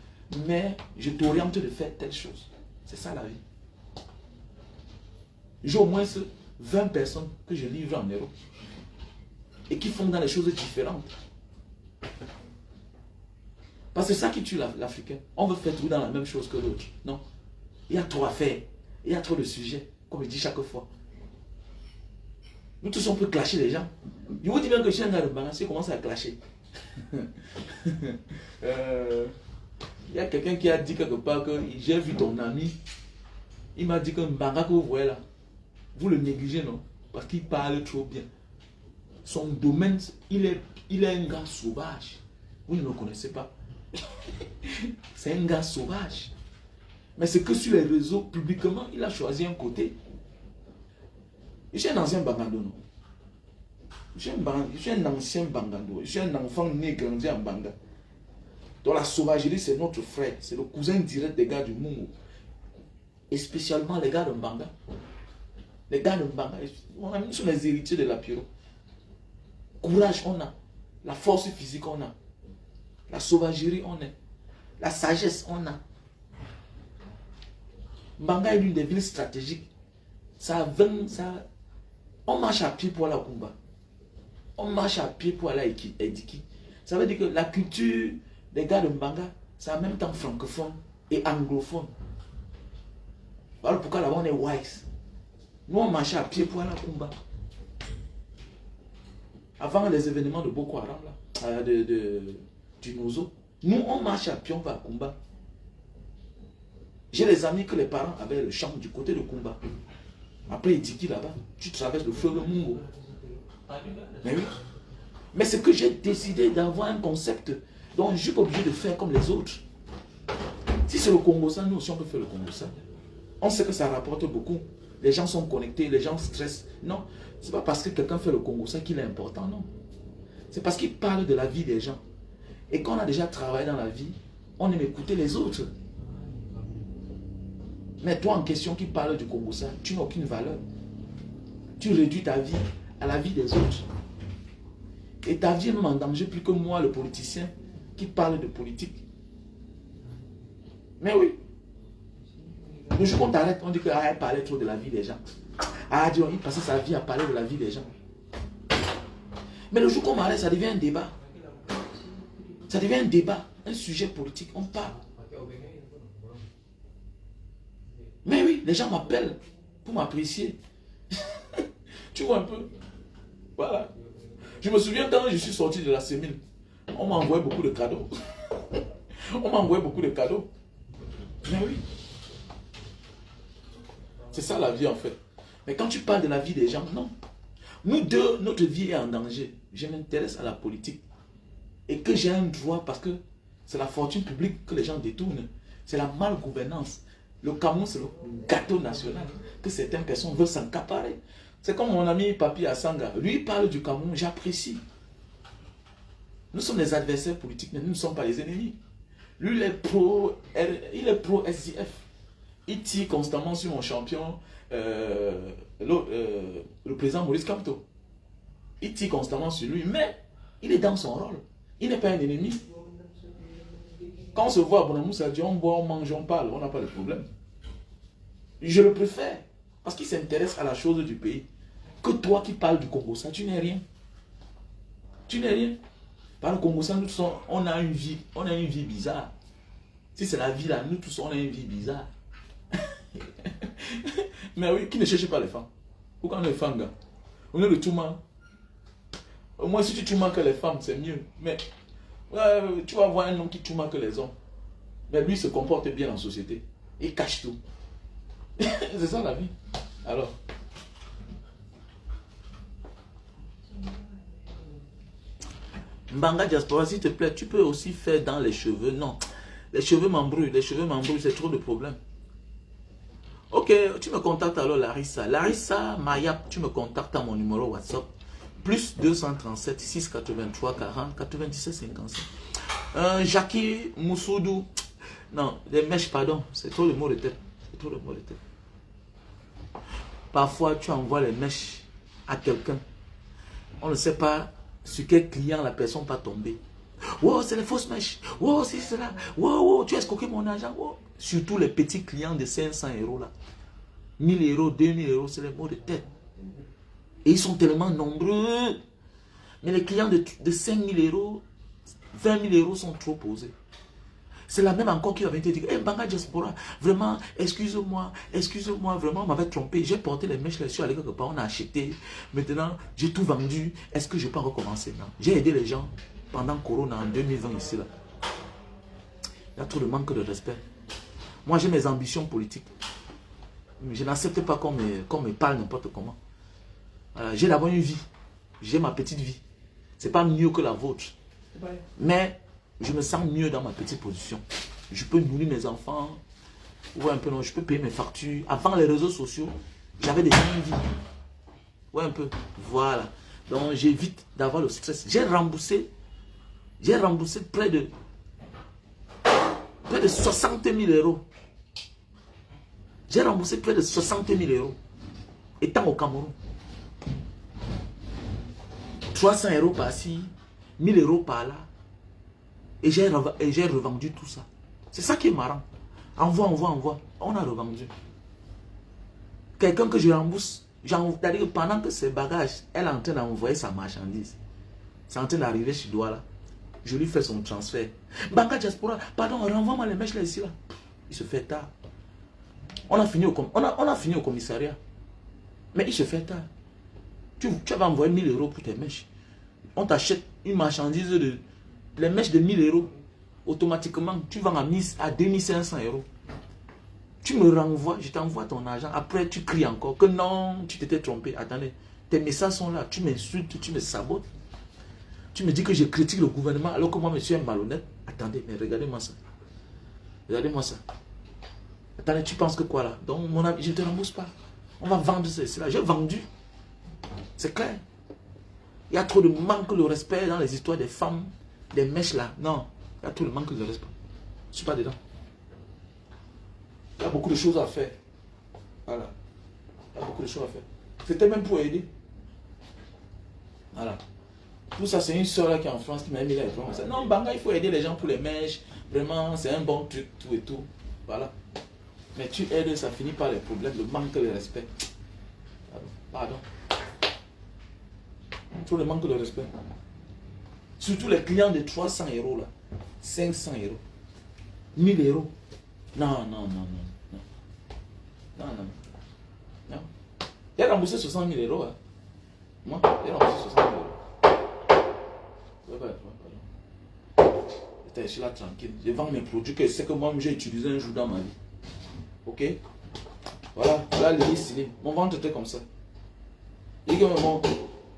[SPEAKER 1] Mais je t'oriente de faire telle chose. C'est ça la vie. J'ai au moins 20 personnes que je livre en euros. Et qui font dans les choses différentes. Parce que c'est ça qui tue l'Africain. On veut faire tout dans la même chose que l'autre. Non. Il y a trop à faire. Il y a trop de sujets. Comme je dis chaque fois. Nous tous on peut clasher les gens. Je vous dis bien que je suis un gars de balance, il commence à clasher. Il y a quelqu'un qui a dit quelque part que j'ai vu ton ami. Il m'a dit que Mbanga que vous voyez là, vous le négligez, non? Parce qu'il parle trop bien. Son domaine, il est un gars sauvage. Vous ne le connaissez pas. C'est un gars sauvage. Mais c'est que sur les réseaux, publiquement, il a choisi un côté. Je suis un ancien Bangando, non? Je suis un ancien Bangando. Je suis un enfant né grandi en Banga. Donc la sauvagerie, c'est notre frère. C'est le cousin direct des gars du Mungo. Et spécialement les gars de Mbanga. Les gars de Mbanga, nous sommes les héritiers de la Piro. Courage, on a. La force physique, on a. La sauvagerie, on a. La sagesse, on a. Mbanga est l'une des villes stratégiques. On marche à pied pour aller à Kumba. On marche à pied pour aller à Ediki. Ça veut dire que la culture des gars de Mbanga, c'est en même temps francophone et anglophone. Voilà pourquoi là-bas on est wise. Nous on marchait à pied pour aller à Kumba. Avant les événements de Boko Haram, là, du Nozo, nous on marche à pied, on va à Kumba. J'ai des amis que les parents avaient le champ du côté de Kumba. Après, il dit qui là-bas? Tu traverses le fleuve Mungo. Mais oui. Mais c'est que j'ai décidé d'avoir un concept. Donc, je suis pas obligé de faire comme les autres. Si c'est le Congo-ça, nous aussi, on peut faire le Congo-ça. On sait que ça rapporte beaucoup. Les gens sont connectés, les gens stressent. Non, c'est pas parce que quelqu'un fait le Congo-ça qu'il est important, non. C'est parce qu'il parle de la vie des gens. Et quand on a déjà travaillé dans la vie, on aime écouter les autres. Mais toi en question qui parle du Congo-ça, tu n'as aucune valeur. Tu réduis ta vie à la vie des autres. Et ta vie est même en danger plus que moi, le politicien, qui parle de politique. Mais oui. Le jour qu'on t'arrête, on dit qu'il parlait trop de la vie des gens. Il passait sa vie à parler de la vie des gens. Mais le jour qu'on m'arrête, ça devient un débat. Ça devient un débat, un sujet politique. On parle. Mais oui, les gens m'appellent pour m'apprécier. Tu vois un peu. Voilà. Je me souviens quand je suis sorti de la sémile, on m'a envoyé beaucoup de cadeaux. On m'a envoyé beaucoup de cadeaux. Mais oui. C'est ça la vie en fait. Mais quand tu parles de la vie des gens, non. Nous deux, notre vie est en danger. Je m'intéresse à la politique. Et que j'ai un droit parce que c'est la fortune publique que les gens détournent. C'est la malgouvernance. Le Cameroun, c'est le gâteau national que certaines personnes veulent s'accaparer. C'est comme mon ami Papi Assanga. Lui, il parle du Cameroun, j'apprécie. Nous sommes des adversaires politiques, mais nous ne sommes pas les ennemis. Lui, il est pro SDF. Il tire constamment sur mon champion, le président Maurice Kamto. Il tire constamment sur lui, mais il est dans son rôle. Il n'est pas un ennemi. Quand on se voit à Bonamoussa, on boit, on mange, on parle, on n'a pas de problème. Je le préfère, parce qu'il s'intéresse à la chose du pays. Que toi qui parles du Congo, ça, tu n'es rien. Tu n'es rien. Par le Congo, ça, nous tous, on a une vie bizarre. Si c'est la vie là, nous tous, on a une vie bizarre. Mais oui, qui ne cherche pas les femmes? Pourquoi on est femmes, gars? On est le tout mal. Au moins, si tu tues que les femmes, c'est mieux. Mais tu vas voir un homme qui tue que les hommes. Mais lui, il se comporte bien en société. Il cache tout. C'est ça la vie. Alors. Mbanga Diaspora, s'il te plaît, tu peux aussi faire dans les cheveux. Non. Les cheveux m'embrouillent. Les cheveux m'embrouillent, c'est trop de problèmes. Ok, tu me contactes alors Larissa. Larissa Mayap, tu me contactes à mon numéro WhatsApp. Plus 237 683 40 97 55. Jackie Moussoudou. Non, les mèches, pardon. C'est trop le mot de tête. C'est trop le mot de tête. Parfois, tu envoies les mèches à quelqu'un. On ne sait pas sur quel client la personne va tomber. Wow, c'est les fausses mèches. Wow, c'est cela. Wow, tu as escroqué mon argent. Wow. Surtout les petits clients de 500 € là. 1000 €, 2000 €, c'est les mots de tête. Et ils sont tellement nombreux. Mais les clients de 5000 €, 20 000 € sont trop posés. C'est la même encore qui avait été dit, hey, Mbanga Diaspora, vraiment, excuse-moi, vraiment, on m'avait trompé. J'ai porté les mèches là-dessus, allé quelque part, on a acheté. Maintenant, j'ai tout vendu. Est-ce que je peux recommencer? Non. J'ai aidé les gens pendant Corona en 2020 ici. Là. Il y a trop de manque de respect. Moi, j'ai mes ambitions politiques. Je n'accepte pas qu'on me parle n'importe comment. J'ai d'abord une vie. J'ai ma petite vie. Ce n'est pas mieux que la vôtre. Mais je me sens mieux dans ma petite position. Je peux nourrir mes enfants. Ouais, un peu, non, je peux payer mes factures. Avant les réseaux sociaux, j'avais déjà une vie. Ouais, un peu. Voilà. Donc, j'évite d'avoir le stress. J'ai remboursé près de 60 000 €. J'ai remboursé près de 60 000 € étant au Cameroun. 300 € par-ci, 1000 € par-là. Et j'ai revendu tout ça. C'est ça qui est marrant. Envoie. On a revendu. Quelqu'un que je rembourse, c'est-à-dire que pendant que ses bagages, elle est en train d'envoyer sa marchandise. C'est en train d'arriver chez toi là. Je lui fais son transfert. Mbanga Diaspora, pardon, renvoie-moi les mèches là ici là. Il se fait tard. On a fini au commissariat. Mais il se fait tard. Tu vas envoyer 1000 € pour tes mèches. On t'achète une marchandise les mèches de 1000 €. Automatiquement, tu vends à 2500 €. Tu me renvoies, je t'envoie ton argent. Après, tu cries encore que non, tu t'étais trompé. Attendez, tes messages sont là. Tu m'insultes, tu me sabotes. Tu me dis que je critique le gouvernement alors que moi, je suis un malhonnête. Attendez, mais regardez-moi ça. Regardez-moi ça. Attendez, tu penses que quoi là? Donc, mon ami, je ne te rembourse pas. On va vendre cela. J'ai vendu. C'est clair. Il y a trop de manque de respect dans les histoires des femmes, des mèches là. Non, il y a trop de manque de respect. Je ne suis pas dedans. Il y a beaucoup de choses à faire. Voilà. Il y a beaucoup de choses à faire. C'était même pour aider. Voilà. Tout ça, c'est une soeur là qui est en France qui m'a mis là. Non, Banga, il faut aider les gens pour les mèches. Vraiment, c'est un bon truc, tout et tout. Voilà. Mais tu aides, ça finit par les problèmes, le manque de respect. Pardon. Trop le manque de respect. Surtout les clients de 300 € là. 500 €. 1000 €. Non, non, non, non. Non, non. Non. Il a remboursé 60 000 €. Hein. Moi, il a remboursé 60 000 €. Ouais, pardon. Je suis là tranquille. Je vends mes produits que c'est que moi j'ai utilisé un jour dans ma vie. Ok? Voilà, là, les stylé. Mon ventre était comme ça. Et que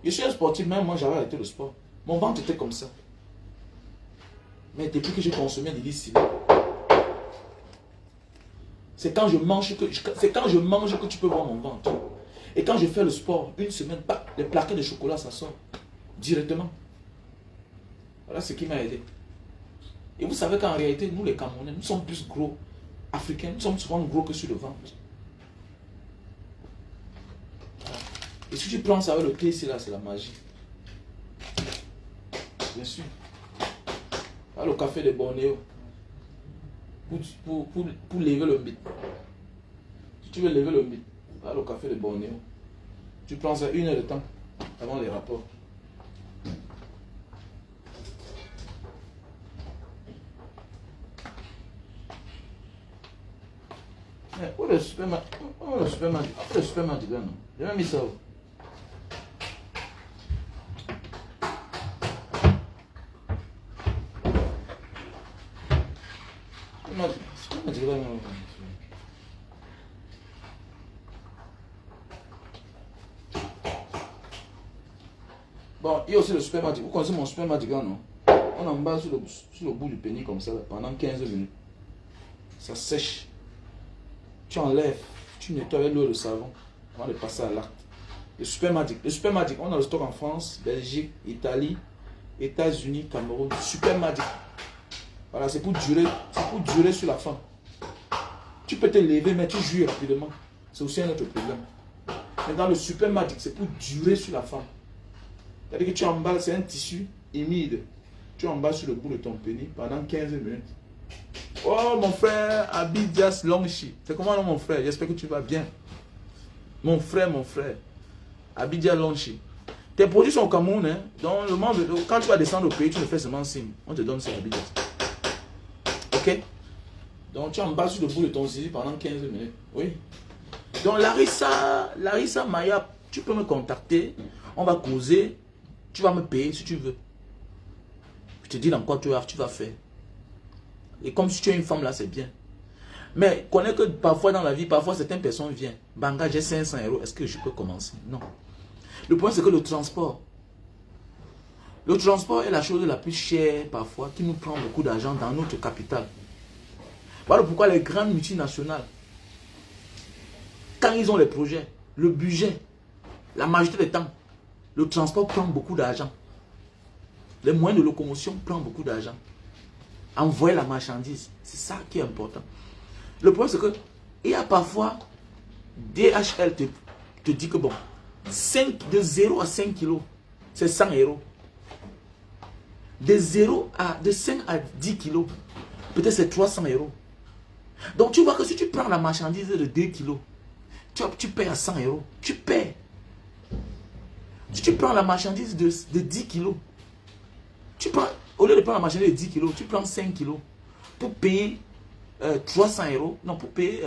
[SPEAKER 1] je suis un sportif, même moi j'avais arrêté le sport. Mon ventre était comme ça. Mais depuis que j'ai consommé des stylé, c'est quand je mange que tu peux voir mon ventre. Et quand je fais le sport, une semaine, les plaquettes de chocolat, ça sort directement. Voilà ce qui m'a aidé. Et vous savez qu'en réalité, nous les Camerounais, nous sommes plus gros, Africains, nous sommes souvent gros que sur le ventre. Voilà. Et si tu prends ça avec le thé, c'est là, c'est la magie. Bien sûr. Ah, le café de Bornéo. Pour lever le mythe. Si tu veux lever le mythe, va au café de Bornéo. Tu prends ça 1 heure de temps avant les rapports. Mais où le supermarché? Où le supermarché? Le supermarché, non. J'ai même mis ça où? Bon, il y a aussi le supermarché. Vous connaissez mon supermarché, non? On emballe sur le bout du pénis comme ça là, pendant 15 minutes. Ça sèche. Tu enlèves, tu nettoies avec l'eau et le savon avant de passer à l'acte. Le supermarché, on a le stock en France, Belgique, Italie, États-Unis, Cameroun. Supermarché. Voilà, c'est pour durer sur la faim. Tu peux te lever, mais tu jouis rapidement. C'est aussi un autre problème. Mais dans le supermarché, c'est pour durer sur la faim. C'est-à-dire que tu emballes, c'est un tissu humide. Tu emballes sur le bout de ton pénis pendant 15 minutes. Oh mon frère, Abidjas Longchi. C'est comment non mon frère? J'espère que tu vas bien. Mon frère. Abidjas Longchi. Tes produits sont au Cameroun. Hein? Donc, quand tu vas descendre au pays, tu ne fais seulement signe. On te donne ça Abidjas. Ok? Donc tu emballes sur le bout de ton zizi pendant 15 minutes. Oui. Donc Larissa Maya, tu peux me contacter. On va causer. Tu vas me payer si tu veux. Je te dis dans quoi tu vas faire. Et comme si tu es une femme là, c'est bien. Mais connais que parfois dans la vie, parfois certaines personnes viennent. Banga, j'ai 500 €. Est-ce que je peux commencer? Non. Le point c'est que le transport est la chose la plus chère parfois qui nous prend beaucoup d'argent dans notre capitale. Voilà pourquoi les grandes multinationales, quand ils ont les projets, le budget, la majorité des temps, le transport prend beaucoup d'argent. Les moyens de locomotion prennent beaucoup d'argent. Envoyer la marchandise, c'est ça qui est important. Le problème c'est que il y a parfois DHL te dit que bon, de 0 à 5 kilos, c'est 100 €. De 5 à 10 kilos, peut-être c'est 300 €. Donc tu vois que si tu prends la marchandise de 2 kilos, tu paies à 100 €. Tu paies. Si tu prends la marchandise de 10 kilos, au lieu de prendre la marchandise de 10 kilos, tu prends 5 kilos pour payer 300 €. Non, pour payer...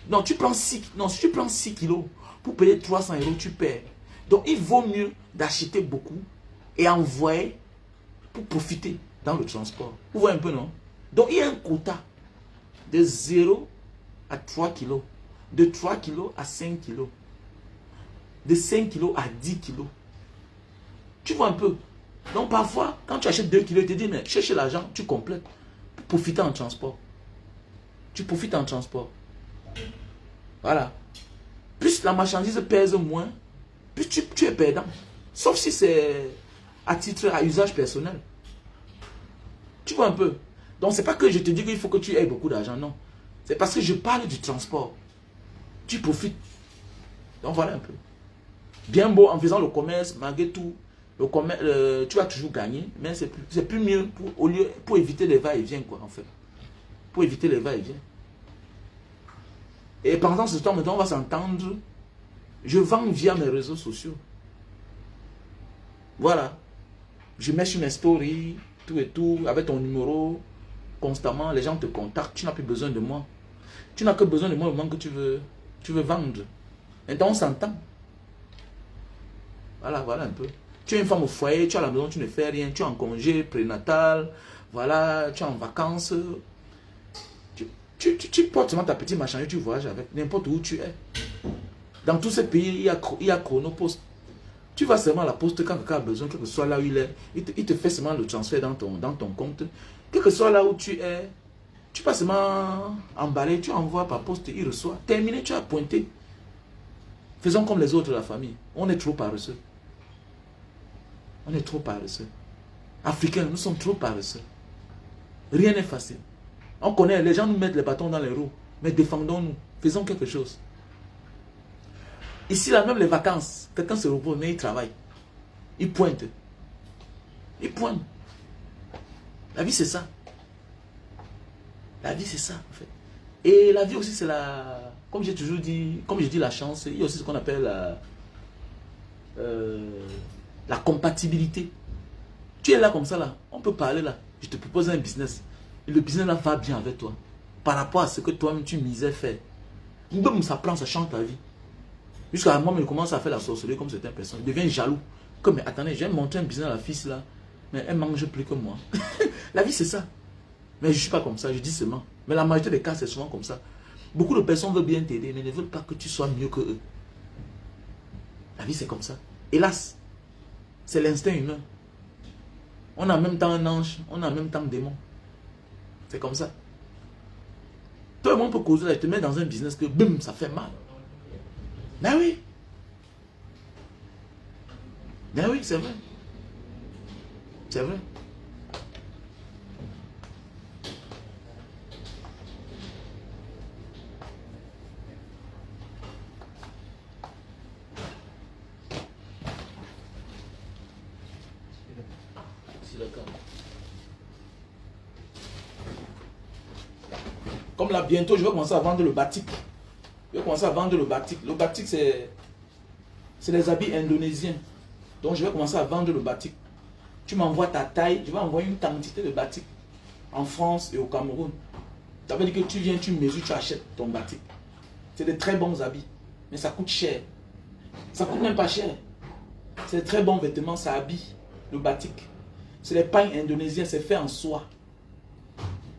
[SPEAKER 1] non, si tu prends 6 kilos pour payer 300 €, tu paies. Donc il vaut mieux d'acheter beaucoup et envoyer pour profiter dans le transport. Vous voyez un peu, non? Donc il y a un quota. De 0 à 3 kilos. De 3 kilos à 5 kilos. De 5 kilos à 10 kilos. Tu vois un peu. Donc parfois, quand tu achètes 2 kilos, tu te dis, mais cherche l'argent, tu complètes. Pour profiter en transport. Tu profites en transport. Voilà. Plus la marchandise pèse moins, plus tu es perdant. Sauf si c'est à titre, à usage personnel. Tu vois un peu. Donc c'est pas que je te dis qu'il faut que tu aies beaucoup d'argent, non. C'est parce que je parle du transport. Tu profites. Donc voilà un peu. Bien beau en faisant le commerce, malgré tout, le commerce, tu vas toujours gagner, mais c'est plus mieux pour éviter les va-et-vient, quoi, en fait. Pour éviter les va-et-vient. Et pendant ce temps, maintenant, on va s'entendre. Je vends via mes réseaux sociaux. Voilà. Je mets sur mes stories, tout et tout, avec ton numéro, constamment, les gens te contactent, tu n'as plus besoin de moi. Tu n'as que besoin de moi au moment que tu veux vendre. Et donc on s'entend. Voilà, voilà un peu. Tu es une femme au foyer, tu es à la maison, tu ne fais rien, tu es en congé prénatal, voilà, tu es en vacances. Tu portes seulement ta petite marchandise, tu voyages avec n'importe où tu es. Dans tous ces pays, il y a Chronopost. Tu vas seulement à la poste quand quelqu'un a besoin, quel que soit là où il est. Il te fait seulement le transfert dans ton compte. Quel que soit là où tu es, tu passes seulement emballer, tu envoies par poste, il reçoit. Terminé, tu as pointé. Faisons comme les autres de la famille. On est trop paresseux. On est trop paresseux. Africains, nous sommes trop paresseux. Rien n'est facile. On connaît, les gens nous mettent les bâtons dans les roues. Mais défendons-nous. Faisons quelque chose. Ici, là, même les vacances, quelqu'un se repose, mais il travaille. Il pointe. Il pointe. La vie, c'est ça. La vie, c'est ça, en fait. Et la vie aussi, c'est la... Comme j'ai toujours dit, comme je dis la chance, il y a aussi ce qu'on appelle la compatibilité. Tu es là comme ça, là. On peut parler, là. Je te propose un business. Et le business, là, va bien avec toi. Par rapport à ce que toi-même, tu misais faire. Boum, ça prend, ça change ta vie. Jusqu'à un moment, il commence à faire la sorcellerie comme certaines personnes. Il devient jaloux. Comme, mais attendez, je vais monter un business à la fille là. Mais elle mange plus que moi. La vie, c'est ça. Mais je ne suis pas comme ça, je dis seulement. Mais la majorité des cas, c'est souvent comme ça. Beaucoup de personnes veulent bien t'aider, mais ne veulent pas que tu sois mieux que eux. La vie, c'est comme ça. Hélas, c'est l'instinct humain. On a en même temps un ange, on a en même temps un démon. C'est comme ça. Tout le monde peut causer, là, te mettre dans un business que, boum, ça fait mal. Ben oui. Ben oui, c'est vrai. C'est vrai. C'est le cas. Comme là, bientôt, je vais commencer à vendre le batik. Je vais commencer à vendre le batik. Le batik, c'est les habits indonésiens. Donc, je vais commencer à vendre le batik. Tu m'envoies ta taille, je vais envoyer une quantité de batik en France et au Cameroun. Ça veut dire que tu viens, tu mesures, tu achètes ton batik. C'est de très bons habits, mais ça coûte cher. Ça coûte même pas cher. C'est de très bons vêtements, ça habille le batik. C'est les pagnes indonésiens, c'est fait en soie.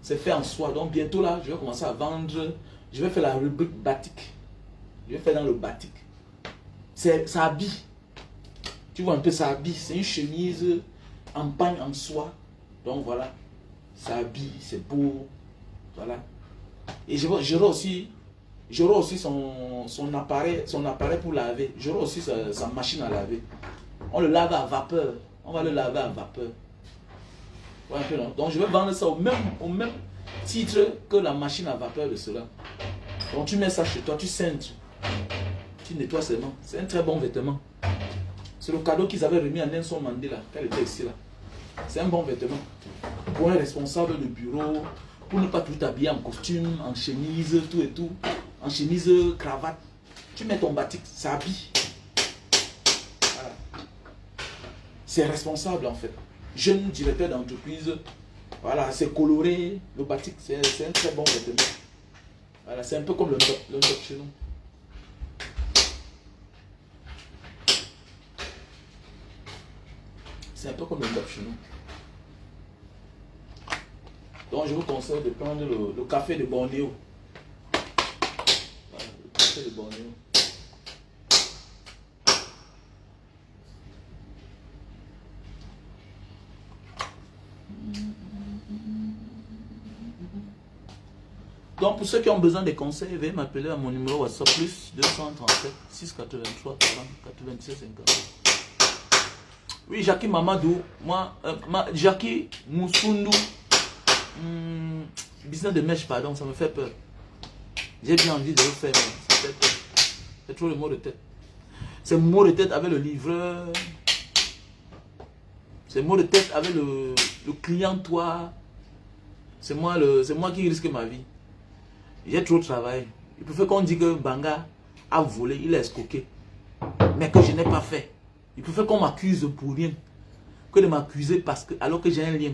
[SPEAKER 1] C'est fait en soie. Donc bientôt là, je vais commencer à vendre. Je vais faire la rubrique batik. Je vais faire dans le batik. Ça habille. Tu vois un peu, ça habille. C'est une chemise en pagne en soie. Donc voilà. Ça habille, c'est beau. Voilà. Et j'aurai aussi son appareil pour laver. J'aurai aussi sa machine à laver. On le lave à vapeur. On va le laver à vapeur. Ouais, un peu, non? Donc je vais vendre ça au même titre que la machine à vapeur de cela. Donc tu mets ça chez toi, tu cintres. Tu nettoies seulement. C'est un très bon vêtement. C'est le cadeau qu'ils avaient remis à Nelson Mandela quand il était ici là. C'est un bon vêtement. Pour un responsable de bureau, pour ne pas tout habiller en costume, en chemise, tout et tout. En chemise, cravate. Tu mets ton batik, ça habille. Voilà. C'est responsable en fait. Jeune directeur d'entreprise, voilà, c'est coloré, le batik, c'est un très bon vêtement. Voilà, c'est un peu comme le top chez nous. C'est un peu comme le top chez nous. Donc je vous conseille de prendre le café de Bornéo. Voilà, le café de Bornéo. Donc pour ceux qui ont besoin des conseils, veuillez m'appeler à mon numéro WhatsApp plus 237 683 40 97 50. Oui, Jackie Mamadou, moi, Jackie Moussoundou, business de mèche, pardon, ça me fait peur. J'ai bien envie de le faire, mais ça fait peur. C'est trop le mot de tête. C'est mot de tête avec le livreur. C'est mot de tête avec le client, toi. C'est moi qui risque ma vie. J'ai trop travaillé. Il préfère qu'on dise que Banga a volé, il a escroqué. Mais que je n'ai pas fait. Il préfère qu'on m'accuse pour rien. Que de m'accuser parce que, alors que j'ai un lien.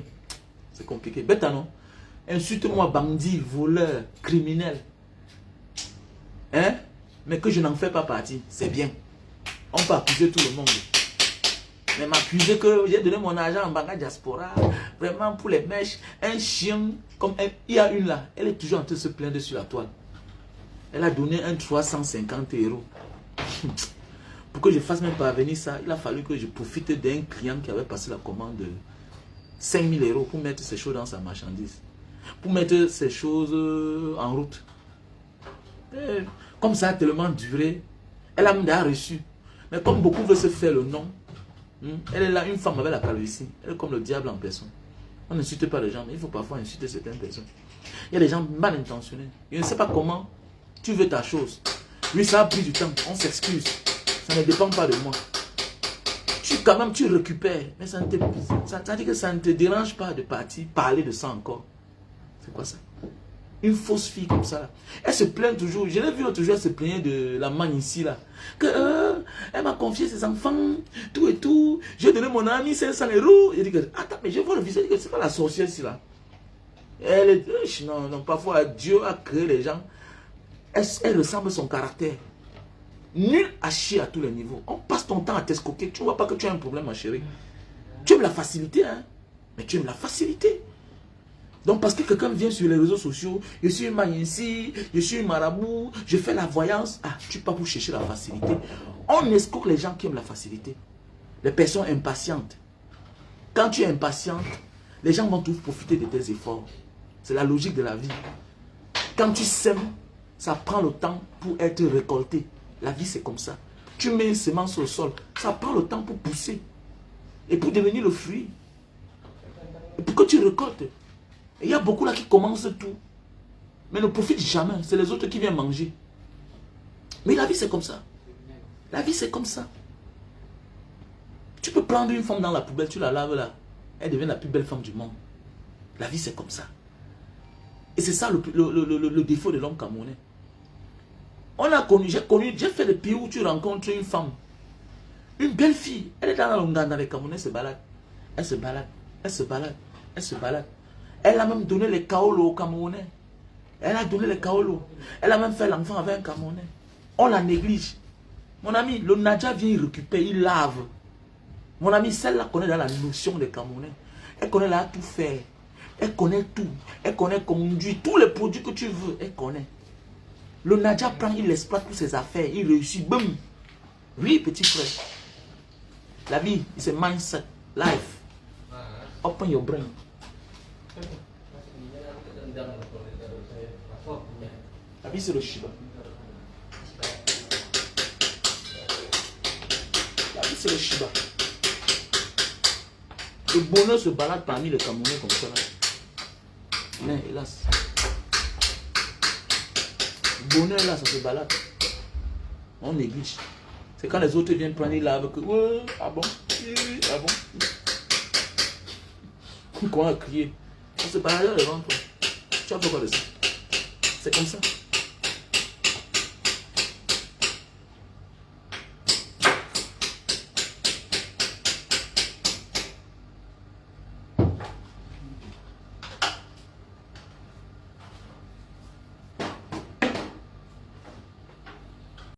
[SPEAKER 1] C'est compliqué. Bête, non? Insulte-moi, bandit, voleur, criminel. Hein? Mais que je n'en fais pas partie. C'est bien. On peut accuser tout le monde. Mais m'accuser que j'ai donné mon argent en Banga Diaspora, vraiment pour les mèches, un chien, comme il y a une là, elle est toujours en train de se plaindre sur la toile. Elle a donné un 350 €. Pour que je fasse même parvenir ça, il a fallu que je profite d'un client qui avait passé la commande de 5 000 € pour mettre ses choses dans sa marchandise. Pour mettre ses choses en route. Et comme ça a tellement duré, elle a même déjà reçu. Mais comme beaucoup veulent se faire le nom, elle est là, une femme avec la calvitie. Elle est comme le diable en personne. On n'insulte pas les gens, mais il faut parfois insulter certaines personnes. Il y a des gens mal intentionnés. Je ne sais pas comment tu veux ta chose. Oui, ça a pris du temps. On s'excuse. Ça ne dépend pas de moi. Quand même, tu récupères. Mais ça dit que ça ne te dérange pas de partir parler de ça encore. C'est quoi ça? Une fausse fille comme ça. Là. Elle se plaint toujours. Je l'ai vu l'autre jour, elle se plaignait de la manne ici. Là. Que elle m'a confié ses enfants, tout et tout. J'ai donné mon ami 500 €. Il dit que, attends, mais je vois le visage, c'est pas la sorcière ici là. Elle est, non, parfois Dieu a créé les gens. Elle ressemble à son caractère. Nul à chier à tous les niveaux. On passe ton temps à t'escroquer. Tu ne vois pas que tu as un problème, ma chérie. Tu aimes la facilité, hein? Mais tu aimes la facilité. Donc parce que quelqu'un vient sur les réseaux sociaux, je suis une ici, je suis une marabout, je fais la voyance. Ah, tu pars pour chercher la facilité. On escroque les gens qui aiment la facilité. Les personnes impatientes. Quand tu es impatiente, les gens vont tous profiter de tes efforts. C'est la logique de la vie. Quand tu sèmes, ça prend le temps pour être récolté. La vie, c'est comme ça. Tu mets une semence au sol, ça prend le temps pour pousser. Et pour devenir le fruit. Et pour que tu récoltes. Et il y a beaucoup là qui commencent tout. Mais ne profitent jamais. C'est les autres qui viennent manger. Mais la vie, c'est comme ça. La vie, c'est comme ça. Tu peux prendre une femme dans la poubelle, tu la laves là. Elle devient la plus belle femme du monde. La vie, c'est comme ça. Et c'est ça le défaut de l'homme camerounais. On a connu, j'ai fait des pays où tu rencontres une femme. Une belle fille. Elle est dans la longueur, dans les Camerounais, elle se balade. Elle se balade. Elle se balade. Elle se balade. Elle a même donné les kaolos aux Camerounais. Elle a donné les kaolos. Elle a même fait l'enfant avec un Camerounais. On la néglige. Mon ami, le Nadja vient, il récupère, il lave. Mon ami, celle-là connaît dans la notion des Camerounais. Elle connaît là tout faire. Elle connaît tout. Elle connaît conduire. Tous les produits que tu veux, elle connaît. Le Nadja prend, il exploite toutes ses affaires. Il réussit. Boum. Oui, petit frère. La vie, c'est mindset. Life. Open your brain. La vie, c'est le Shiba. La vie, c'est le Shiba. Le bonheur se balade parmi les Camerounais comme ça. Mais hélas. Le bonheur là, ça se balade. On néglige. C'est quand les autres viennent prendre là avec eux. Ah bon? Ah bon? Comment crier? On se balade devant toi. Tu as pas quoi de ça? C'est comme ça.